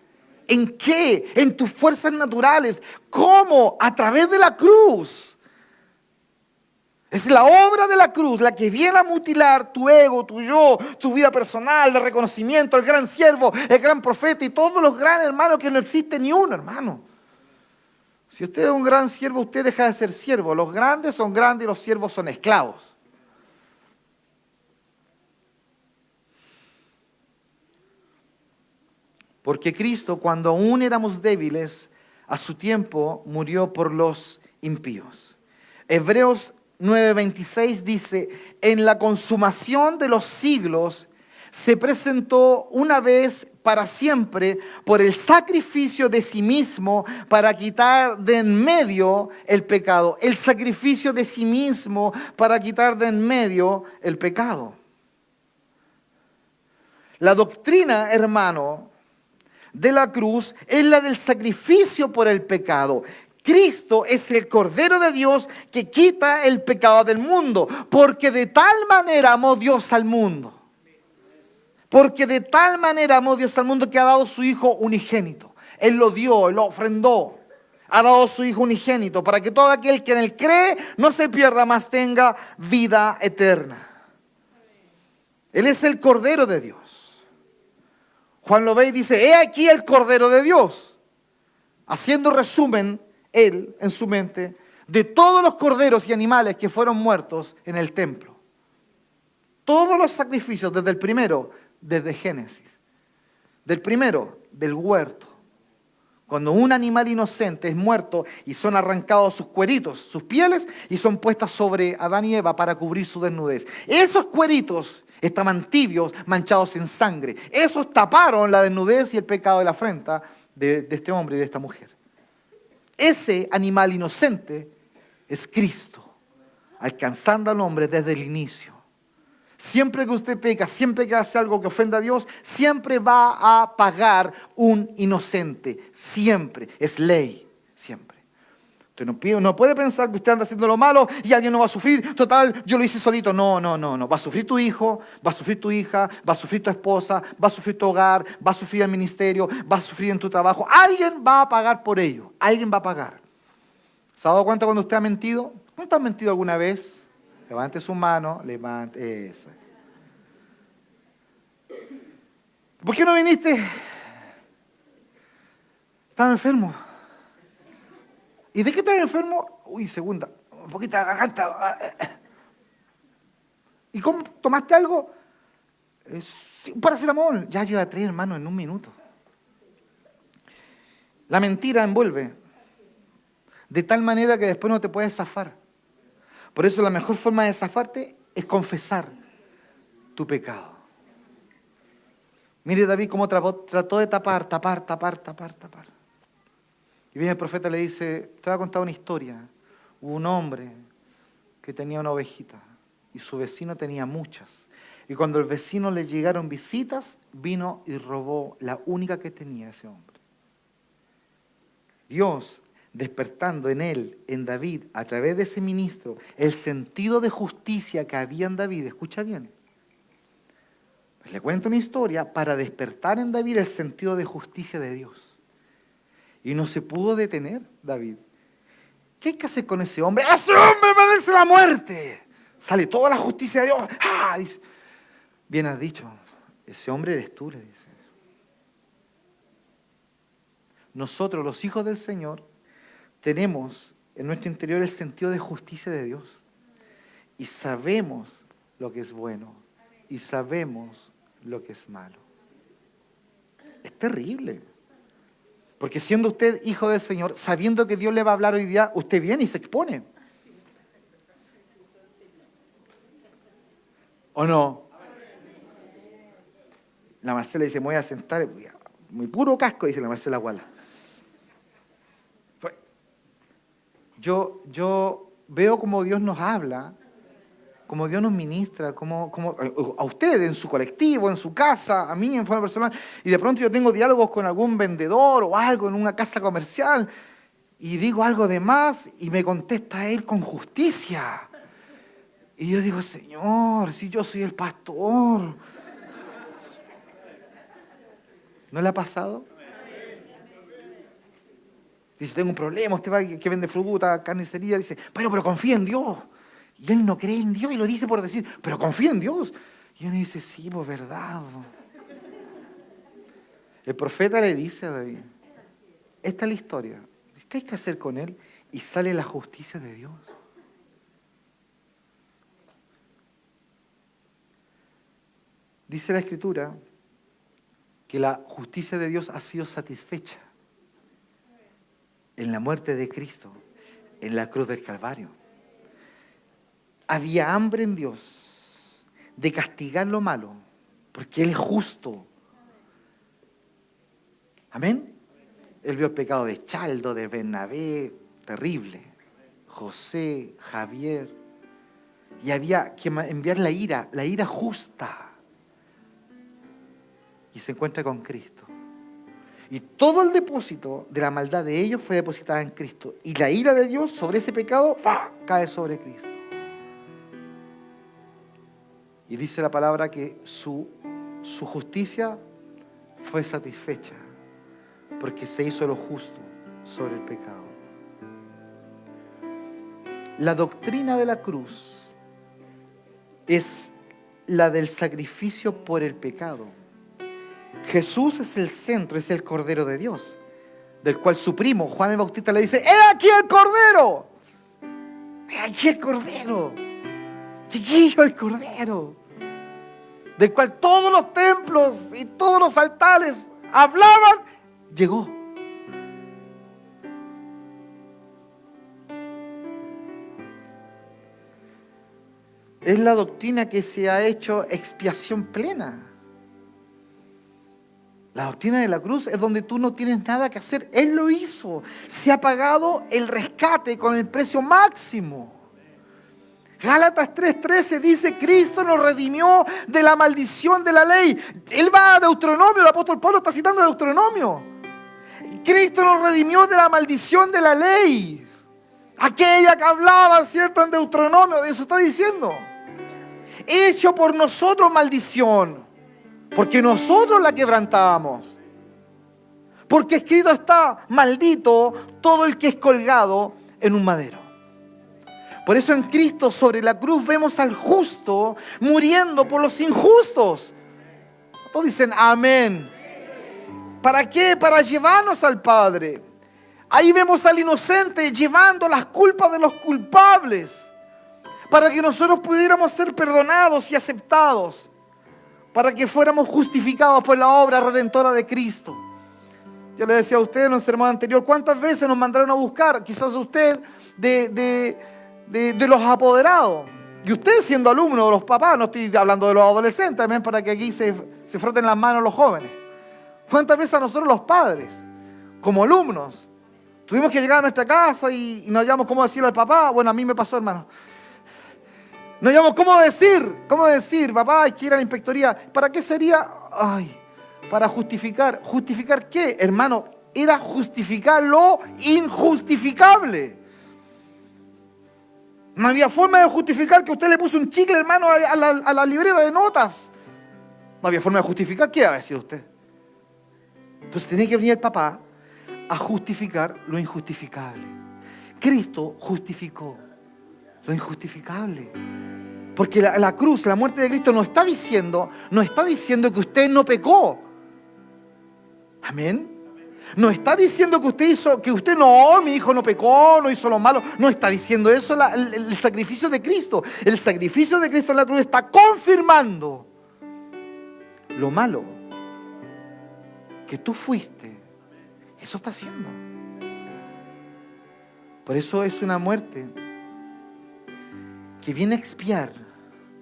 ¿En qué? En tus fuerzas naturales. ¿Cómo? A través de la cruz. Es la obra de la cruz la que viene a mutilar tu ego, tu yo, tu vida personal, de reconocimiento, el gran siervo, el gran profeta y todos los grandes hermanos, que no existe ni uno, hermano. Si usted es un gran siervo, usted deja de ser siervo. Los grandes son grandes y los siervos son esclavos. Porque Cristo, cuando aún éramos débiles, a su tiempo murió por los impíos. Hebreos 9:26 dice, en la consumación de los siglos se presentó una vez para siempre por el sacrificio de sí mismo para quitar de en medio el pecado. El sacrificio de sí mismo para quitar de en medio el pecado. La doctrina, hermano, de la cruz es la del sacrificio por el pecado. Cristo es el Cordero de Dios que quita el pecado del mundo, porque de tal manera amó Dios al mundo. Porque de tal manera amó Dios al mundo que ha dado su Hijo unigénito. Él lo dio, Él lo ofrendó. Ha dado su Hijo unigénito para que todo aquel que en Él cree no se pierda, mas tenga vida eterna. Él es el Cordero de Dios. Juan lo ve y dice, he aquí el Cordero de Dios. Haciendo resumen, él, en su mente, de todos los corderos y animales que fueron muertos en el templo. Todos los sacrificios, desde el primero, desde Génesis. Del primero, del huerto. Cuando un animal inocente es muerto y son arrancados sus cueritos, sus pieles, y son puestas sobre Adán y Eva para cubrir su desnudez. Esos cueritos estaban tibios, manchados en sangre. Esos taparon la desnudez y el pecado de la afrenta de este hombre y de esta mujer. Ese animal inocente es Cristo, alcanzando al hombre desde el inicio. Siempre que usted peca, siempre que hace algo que ofenda a Dios, siempre va a pagar un inocente. Siempre. Es ley. Siempre. Usted no puede pensar que usted anda haciendo lo malo y alguien no va a sufrir. Total, yo lo hice solito. No. Va a sufrir tu hijo, va a sufrir tu hija, va a sufrir tu esposa, va a sufrir tu hogar, va a sufrir el ministerio, va a sufrir en tu trabajo. Alguien va a pagar por ello. Alguien va a pagar. ¿Se ha dado cuenta cuando usted ha mentido? ¿Cuánto ha mentido alguna vez? Levante su mano, levante eso. ¿Por qué no viniste? Estaba enfermo. ¿Y de qué estás enfermo? Uy, segunda. un poquito de garganta. ¿Y cómo tomaste algo? Sí, un paracetamol. Ya yo iba a 3, hermano, en 1 minuto. La mentira envuelve. De tal manera que después no te puedes zafar. Por eso la mejor forma de zafarte es confesar tu pecado. Mire David cómo trató de tapar. Y viene el profeta y le dice, te voy a contar una historia. Hubo un hombre que tenía una ovejita y su vecino tenía muchas. Y cuando al vecino le llegaron visitas, vino y robó la única que tenía ese hombre. Dios, despertando en él, en David, a través de ese ministro, el sentido de justicia que había en David, escucha bien. Le cuento una historia para despertar en David el sentido de justicia de Dios. Y no se pudo detener David. ¿Qué hay que hacer con ese hombre? ¡Ese hombre merece la muerte! Sale toda la justicia de Dios. ¡Ah! Dice, bien has dicho, ese hombre eres tú, le dice. Nosotros, los hijos del Señor, tenemos en nuestro interior el sentido de justicia de Dios. Y sabemos lo que es bueno. Y sabemos lo que es malo. Es terrible. Porque siendo usted hijo del Señor, sabiendo que Dios le va a hablar hoy día, usted viene y se expone. ¿O no? La Marcela dice, me voy a sentar, muy puro casco, dice la Marcela Guala. Yo veo cómo Dios nos habla, cómo Dios nos ministra, como a usted en su colectivo, en su casa, a mí en forma personal, y de pronto yo tengo diálogos con algún vendedor o algo en una casa comercial, y digo algo de más, y me contesta él con justicia. Y yo digo, Señor, si yo soy el pastor. ¿No le ha pasado? Dice, tengo un problema, usted va que vende fruta, carnicería, dice, pero confía en Dios. Y él no cree en Dios y lo dice por decir, pero confía en Dios. Y uno dice, sí, pues verdad. El profeta le dice a David, esta es la historia, ¿qué hay que hacer con él? Y sale la justicia de Dios. Dice la Escritura que la justicia de Dios ha sido satisfecha en la muerte de Cristo, en la cruz del Calvario. Había hambre en Dios de castigar lo malo, porque Él es justo. Amén. Él vio el pecado de Chaldo, de Bernabé, terrible. José, Javier. Y había que enviar la ira justa. Y se encuentra con Cristo. Y todo el depósito de la maldad de ellos fue depositada en Cristo. Y la ira de Dios sobre ese pecado cae sobre Cristo. Y dice la palabra que su justicia fue satisfecha. Porque se hizo lo justo sobre el pecado. La doctrina de la cruz es la del sacrificio por el pecado. Jesús es el centro, es el Cordero de Dios, del cual su primo, Juan el Bautista, le dice, ¡he aquí el Cordero! ¡He aquí el Cordero! Chiquillo, el Cordero, del cual todos los templos y todos los altares hablaban, llegó. Es la doctrina que se ha hecho expiación plena. La doctrina de la cruz es donde tú no tienes nada que hacer. Él lo hizo. Se ha pagado el rescate con el precio máximo. Gálatas 3:13 dice, Cristo nos redimió de la maldición de la ley. Él va a Deuteronomio, el apóstol Pablo está citando Deuteronomio. Cristo nos redimió de la maldición de la ley. Aquella que hablaba, ¿cierto? En Deuteronomio, de eso está diciendo. Hecho por nosotros maldición. Porque nosotros la quebrantábamos. Porque escrito está, maldito todo el que es colgado en un madero. Por eso en Cristo sobre la cruz vemos al justo muriendo por los injustos. Todos dicen amén. ¿Para qué? Para llevarnos al Padre. Ahí vemos al inocente llevando las culpas de los culpables para que nosotros pudiéramos ser perdonados y aceptados, para que fuéramos justificados por la obra redentora de Cristo. Yo le decía a usted en un sermón anterior, ¿cuántas veces nos mandaron a buscar? Quizás usted de los apoderados. Y usted siendo alumno de los papás, no estoy hablando de los adolescentes, también para que aquí se froten las manos los jóvenes. ¿Cuántas veces a nosotros los padres, como alumnos, tuvimos que llegar a nuestra casa y no hallábamos cómo decirle al papá? Bueno, a mí me pasó, hermano. No hallábamos cómo decir, papá, hay que ir a la inspectoría. ¿Para qué sería? Para justificar. ¿Justificar qué, hermano? Era justificar lo injustificable. No había forma de justificar que usted le puso un chicle, hermano, a la libreta de notas. No había forma de justificar qué había sido usted. Entonces tenía que venir el papá a justificar lo injustificable. Cristo justificó lo injustificable. Porque la cruz, la muerte de Cristo no está diciendo que usted no pecó. Amén. No está diciendo mi hijo no pecó, no hizo lo malo. No está diciendo eso el sacrificio de Cristo. El sacrificio de Cristo en la cruz está confirmando lo malo que tú fuiste. Eso está haciendo. Por eso es una muerte que viene a expiar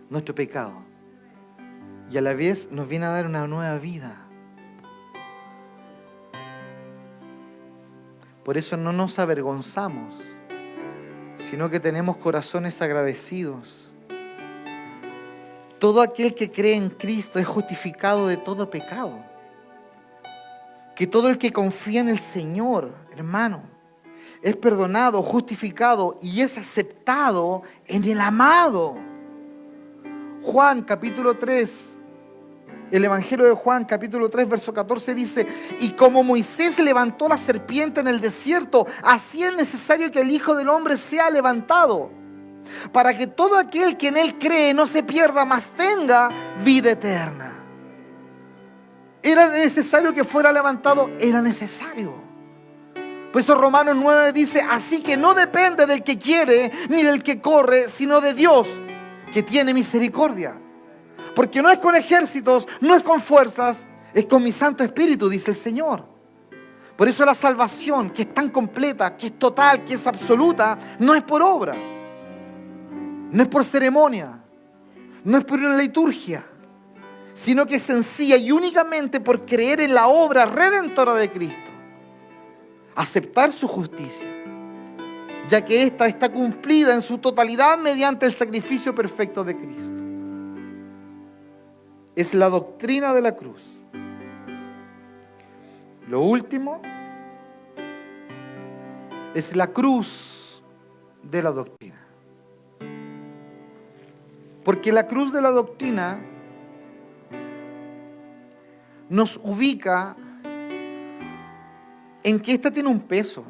nuestro pecado y a la vez nos viene a dar una nueva vida. Por eso no nos avergonzamos, sino que tenemos corazones agradecidos. Todo aquel que cree en Cristo es justificado de todo pecado. Que todo el que confía en el Señor, hermano, es perdonado, justificado y es aceptado en el amado. Juan capítulo 3, el Evangelio de Juan capítulo 3 verso 14 dice: y como Moisés levantó la serpiente en el desierto, así es necesario que el Hijo del Hombre sea levantado, para que todo aquel que en él cree no se pierda, mas tenga vida eterna. ¿Era necesario que fuera levantado? Era necesario. Por eso Romanos 9 dice: así que no depende del que quiere ni del que corre, sino de Dios, que tiene misericordia. Porque no es con ejércitos, no es con fuerzas, es con mi Santo Espíritu, dice el Señor. Por eso la salvación, que es tan completa, que es total, que es absoluta, no es por obra, no es por ceremonia, no es por una liturgia, sino que es sencilla y únicamente por creer en la obra redentora de Cristo. Aceptar su justicia, ya que ésta está cumplida en su totalidad mediante el sacrificio perfecto de Cristo. Es la doctrina de la cruz. Lo último es la cruz de la doctrina. Porque la cruz de la doctrina nos ubica en que esta tiene un peso.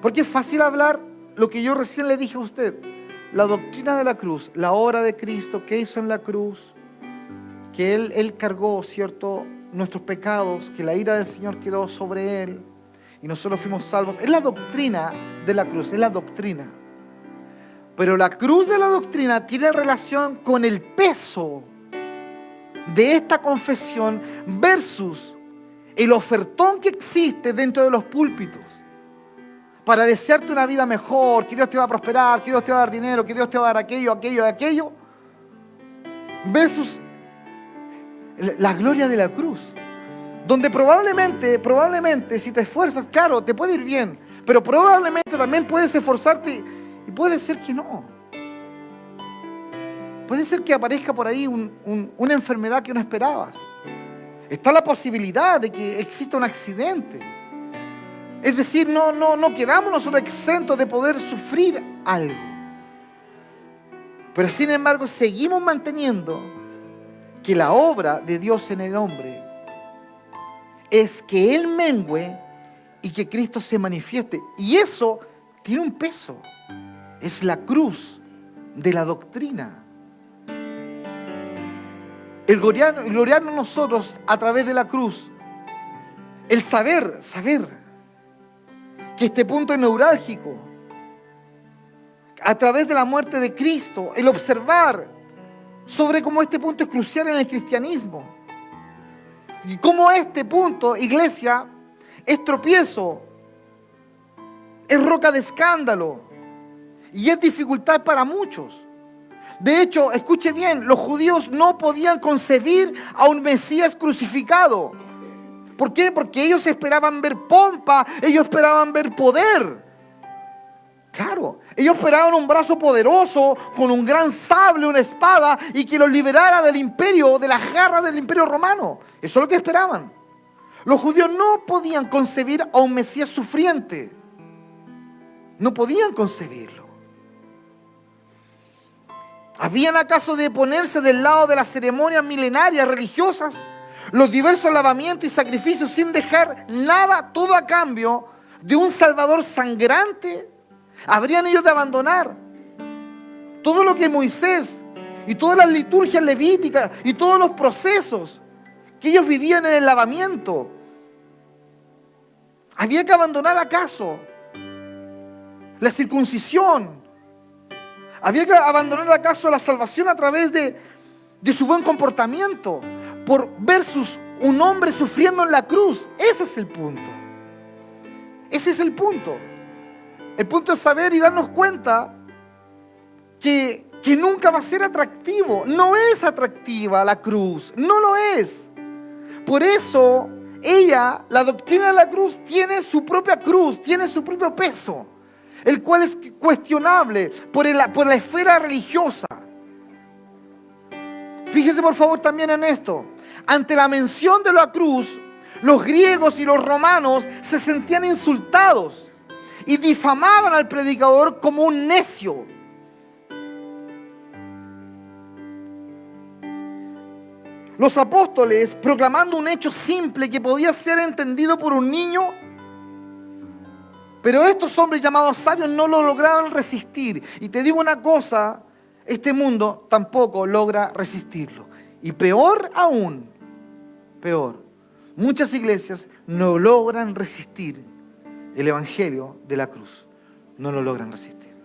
Porque es fácil hablar lo que yo recién le dije a usted. La doctrina de la cruz, la obra de Cristo que hizo en la cruz, que Él cargó, ¿cierto?, nuestros pecados, que la ira del Señor quedó sobre Él y nosotros fuimos salvos. Es la doctrina de la cruz, es la doctrina. Pero la cruz de la doctrina tiene relación con el peso de esta confesión versus el ofertón que existe dentro de los púlpitos para desearte una vida mejor, que Dios te va a prosperar, que Dios te va a dar dinero, que Dios te va a dar aquello, versus la gloria de la cruz, donde probablemente si te esfuerzas, claro, te puede ir bien, pero probablemente también puedes esforzarte y puede ser que no. Puede ser que aparezca por ahí una enfermedad que no esperabas. Está la posibilidad de que exista un accidente. Es decir, no quedamos nosotros exentos de poder sufrir algo. Pero sin embargo, seguimos manteniendo que la obra de Dios en el hombre es que Él mengüe y que Cristo se manifieste. Y eso tiene un peso. Es la cruz de la doctrina. El gloriarnos nosotros a través de la cruz el saber que este punto es neurálgico, a través de la muerte de Cristo, el observar sobre cómo este punto es crucial en el cristianismo y cómo este punto, iglesia, es tropiezo, es roca de escándalo y es dificultad para muchos. De hecho, escuche bien, los judíos no podían concebir a un Mesías crucificado. ¿Por qué? Porque ellos esperaban ver pompa, ellos esperaban ver poder. Claro, ellos esperaban un brazo poderoso, con un gran sable, una espada, y que los liberara del imperio, de las garras del imperio romano. Eso es lo que esperaban. Los judíos no podían concebir a un Mesías sufriente. No podían concebirlo. ¿Habían acaso de ponerse del lado de las ceremonias milenarias religiosas, los diversos lavamientos y sacrificios, sin dejar nada, todo a cambio de un Salvador sangrante? ¿Habrían ellos de abandonar todo lo que Moisés y todas las liturgias levíticas y todos los procesos que ellos vivían en el lavamiento? ¿Había que abandonar acaso la circuncisión? ¿Había que abandonar acaso la salvación a través de su buen comportamiento por versus un hombre sufriendo en la cruz? Ese es el punto. Ese es el punto. El punto es saber y darnos cuenta que nunca va a ser atractivo. No es atractiva la cruz, no lo es. Por eso la doctrina de la cruz, tiene su propia cruz, tiene su propio peso, el cual es cuestionable por la esfera religiosa. Fíjese por favor también en esto. Ante la mención de la cruz, los griegos y los romanos se sentían insultados y difamaban al predicador como un necio. Los apóstoles, proclamando un hecho simple que podía ser entendido por un niño, pero estos hombres llamados sabios no lo lograban resistir. Y te digo una cosa, este mundo tampoco logra resistirlo. Y peor aún, muchas iglesias no logran resistir el evangelio de la cruz. No lo logran resistir.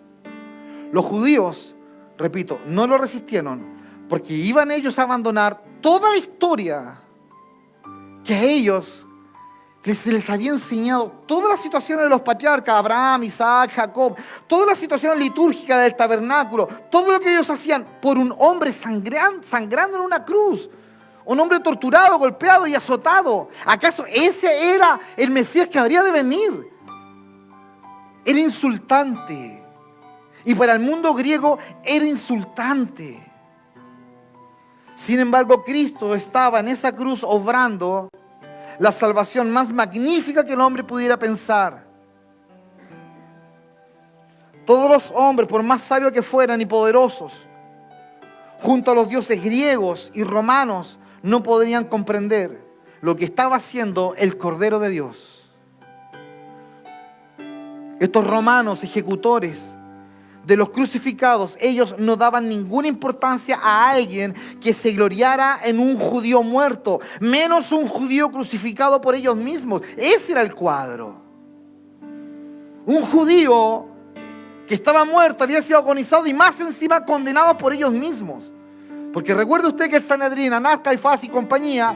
Los judíos, repito, no lo resistieron porque iban ellos a abandonar toda la historia que a ellos se les había enseñado, todas las situaciones de los patriarcas, Abraham, Isaac, Jacob, todas las situaciones litúrgicas del tabernáculo, todo lo que ellos hacían por un hombre sangrando en una cruz, un hombre torturado, golpeado y azotado. ¿Acaso ese era el Mesías que habría de venir? Era insultante. Y para el mundo griego era insultante. Sin embargo, Cristo estaba en esa cruz obrando la salvación más magnífica que el hombre pudiera pensar. Todos los hombres, por más sabios que fueran y poderosos, junto a los dioses griegos y romanos, no podrían comprender lo que estaba haciendo el Cordero de Dios. Estos romanos ejecutores de los crucificados, ellos no daban ninguna importancia a alguien que se gloriara en un judío muerto, menos un judío crucificado por ellos mismos. Ese era el cuadro. Un judío que estaba muerto, había sido agonizado y más encima condenado por ellos mismos. Porque recuerde usted que el Sanedrín, Anás, Caifás y compañía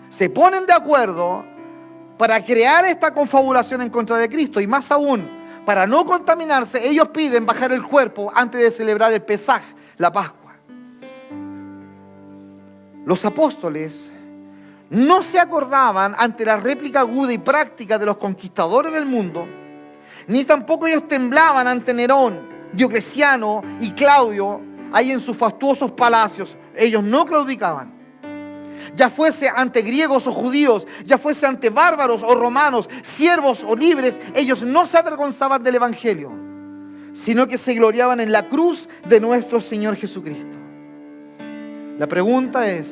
se ponen de acuerdo para crear esta confabulación en contra de Cristo. Y más aún, para no contaminarse, ellos piden bajar el cuerpo antes de celebrar el Pesaj, la Pascua. Los apóstoles no se acordaban ante la réplica aguda y práctica de los conquistadores del mundo, ni tampoco ellos temblaban ante Nerón, Diocleciano y Claudio, ahí en sus fastuosos palacios. Ellos no claudicaban. Ya fuese ante griegos o judíos, ya fuese ante bárbaros o romanos, siervos o libres, ellos no se avergonzaban del evangelio, sino que se gloriaban en la cruz de nuestro Señor Jesucristo. La pregunta es,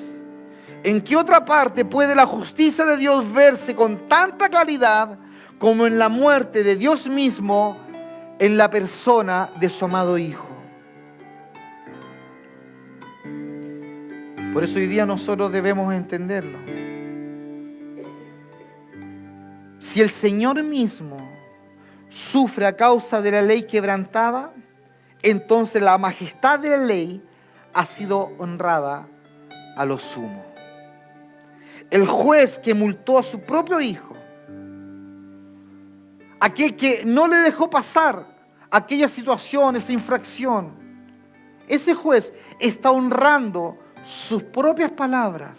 ¿en qué otra parte puede la justicia de Dios verse con tanta claridad como en la muerte de Dios mismo en la persona de su amado Hijo? Por eso hoy día nosotros debemos entenderlo. Si el Señor mismo sufre a causa de la ley quebrantada, entonces la majestad de la ley ha sido honrada a lo sumo. El juez que multó a su propio hijo, aquel que no le dejó pasar aquella situación, esa infracción, ese juez está honrando sus propias palabras.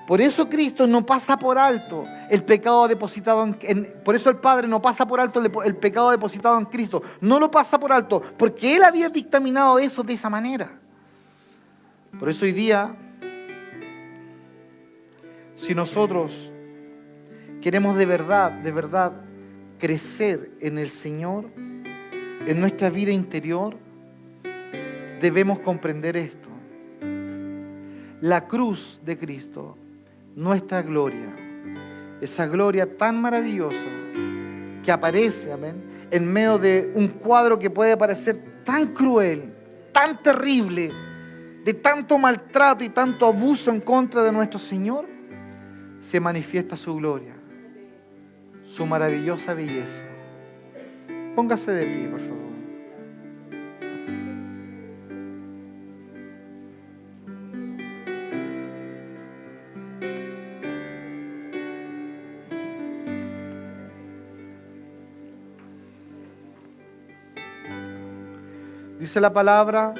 Por eso Cristo no pasa por alto el pecado depositado por eso el Padre no pasa por alto el pecado depositado en Cristo. No lo pasa por alto, porque Él había dictaminado eso de esa manera. Por eso hoy día, si nosotros queremos de verdad crecer en el Señor, en nuestra vida interior, debemos comprender esto. La cruz de Cristo, nuestra gloria, esa gloria tan maravillosa que aparece, amén, en medio de un cuadro que puede parecer tan cruel, tan terrible, de tanto maltrato y tanto abuso en contra de nuestro Señor, se manifiesta su gloria, su maravillosa belleza. Póngase de pie, por favor. Dice la palabra: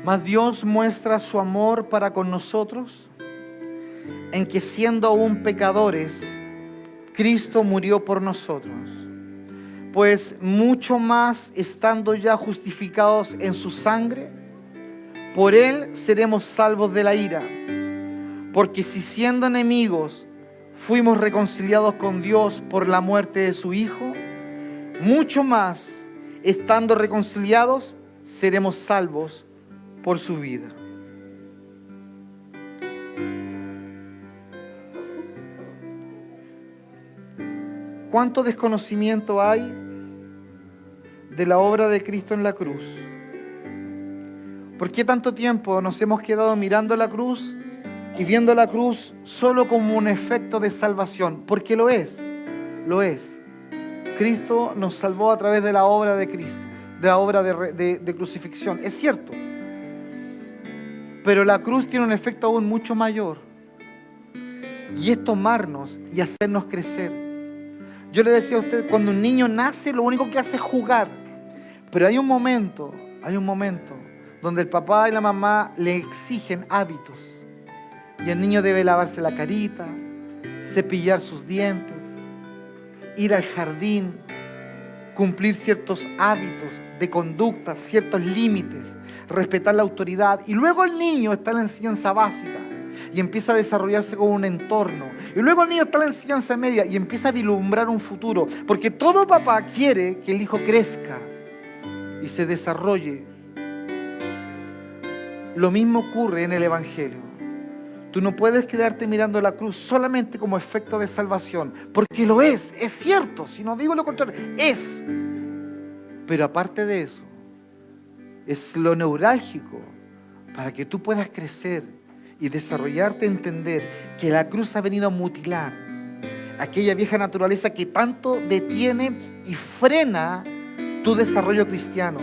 mas Dios muestra su amor para con nosotros, en que siendo aún pecadores, Cristo murió por nosotros. Pues mucho más estando ya justificados en su sangre, por Él seremos salvos de la ira. Porque si siendo enemigos fuimos reconciliados con Dios por la muerte de su Hijo, mucho más estando reconciliados seremos salvos por su vida. ¿Cuánto desconocimiento hay de la obra de Cristo en la cruz? ¿Por qué tanto tiempo nos hemos quedado mirando la cruz y viendo la cruz solo como un efecto de salvación? Porque lo es. Cristo nos salvó a través de la obra de Cristo, de la obra de crucifixión. Es cierto. Pero la cruz tiene un efecto aún mucho mayor. Y es tomarnos y hacernos crecer. Yo le decía a usted, cuando un niño nace, lo único que hace es jugar. Pero hay un momento donde el papá y la mamá le exigen hábitos. Y el niño debe lavarse la carita, cepillar sus dientes, ir al jardín, cumplir ciertos hábitos de conducta, ciertos límites, respetar la autoridad. Y luego el niño está en la enseñanza básica y empieza a desarrollarse con un entorno. Y luego el niño está en la enseñanza media y empieza a vislumbrar un futuro. Porque todo papá quiere que el hijo crezca y se desarrolle. Lo mismo ocurre en el Evangelio. Tú no puedes quedarte mirando la cruz solamente como efecto de salvación, porque lo es cierto, si no digo lo contrario, es. Pero aparte de eso, es lo neurálgico para que tú puedas crecer y desarrollarte, entender que la cruz ha venido a mutilar aquella vieja naturaleza que tanto detiene y frena tu desarrollo cristiano.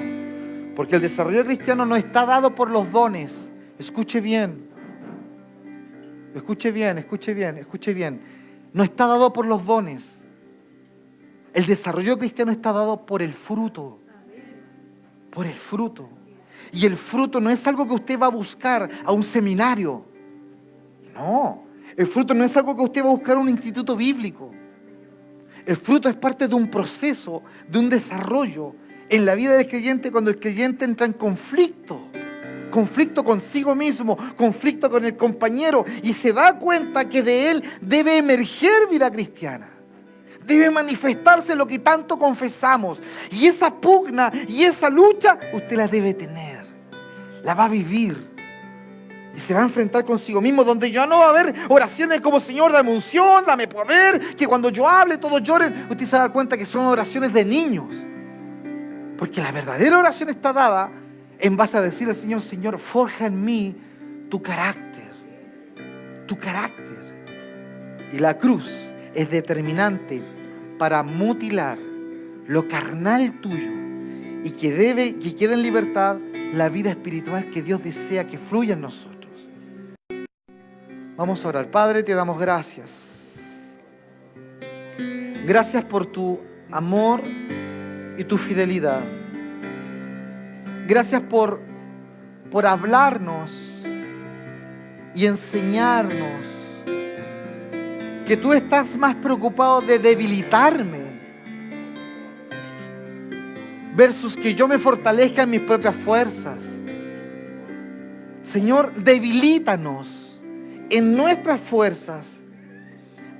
Porque el desarrollo cristiano no está dado por los dones. Escuche bien. No está dado por los dones. El desarrollo cristiano está dado por el fruto. Por el fruto. Y el fruto no es algo que usted va a buscar a un seminario. No. El fruto no es algo que usted va a buscar a un instituto bíblico. El fruto es parte de un proceso, de un desarrollo en la vida del creyente cuando el creyente entra en conflicto. Conflicto consigo mismo, conflicto con el compañero, y se da cuenta que de él debe emerger vida cristiana. Debe manifestarse lo que tanto confesamos. Y esa pugna y esa lucha usted la debe tener. La va a vivir. Y se va a enfrentar consigo mismo, donde ya no va a haber oraciones como: Señor, dame unción, dame poder, que cuando yo hable todos lloren. Usted se va a dar cuenta que son oraciones de niños. Porque la verdadera oración está dada en base a decirle al Señor: Señor, forja en mí tu carácter. Tu carácter. Y la cruz es determinante para mutilar lo carnal tuyo y que quede en libertad la vida espiritual que Dios desea que fluya en nosotros. Vamos a orar. Padre, te damos gracias. Gracias por tu amor y tu fidelidad. Gracias por hablarnos y enseñarnos que tú estás más preocupado de debilitarme versus que yo me fortalezca en mis propias fuerzas. Señor, debilítanos en nuestras fuerzas.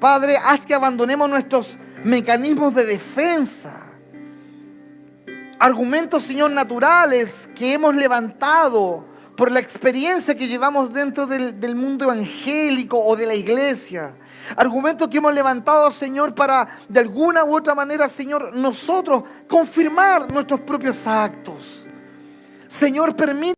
Padre, haz que abandonemos nuestros mecanismos de defensa. Argumentos, Señor, naturales que hemos levantado por la experiencia que llevamos dentro del mundo evangélico o de la iglesia. Argumentos que hemos levantado, Señor, para de alguna u otra manera, Señor, nosotros confirmar nuestros propios actos. Señor, permite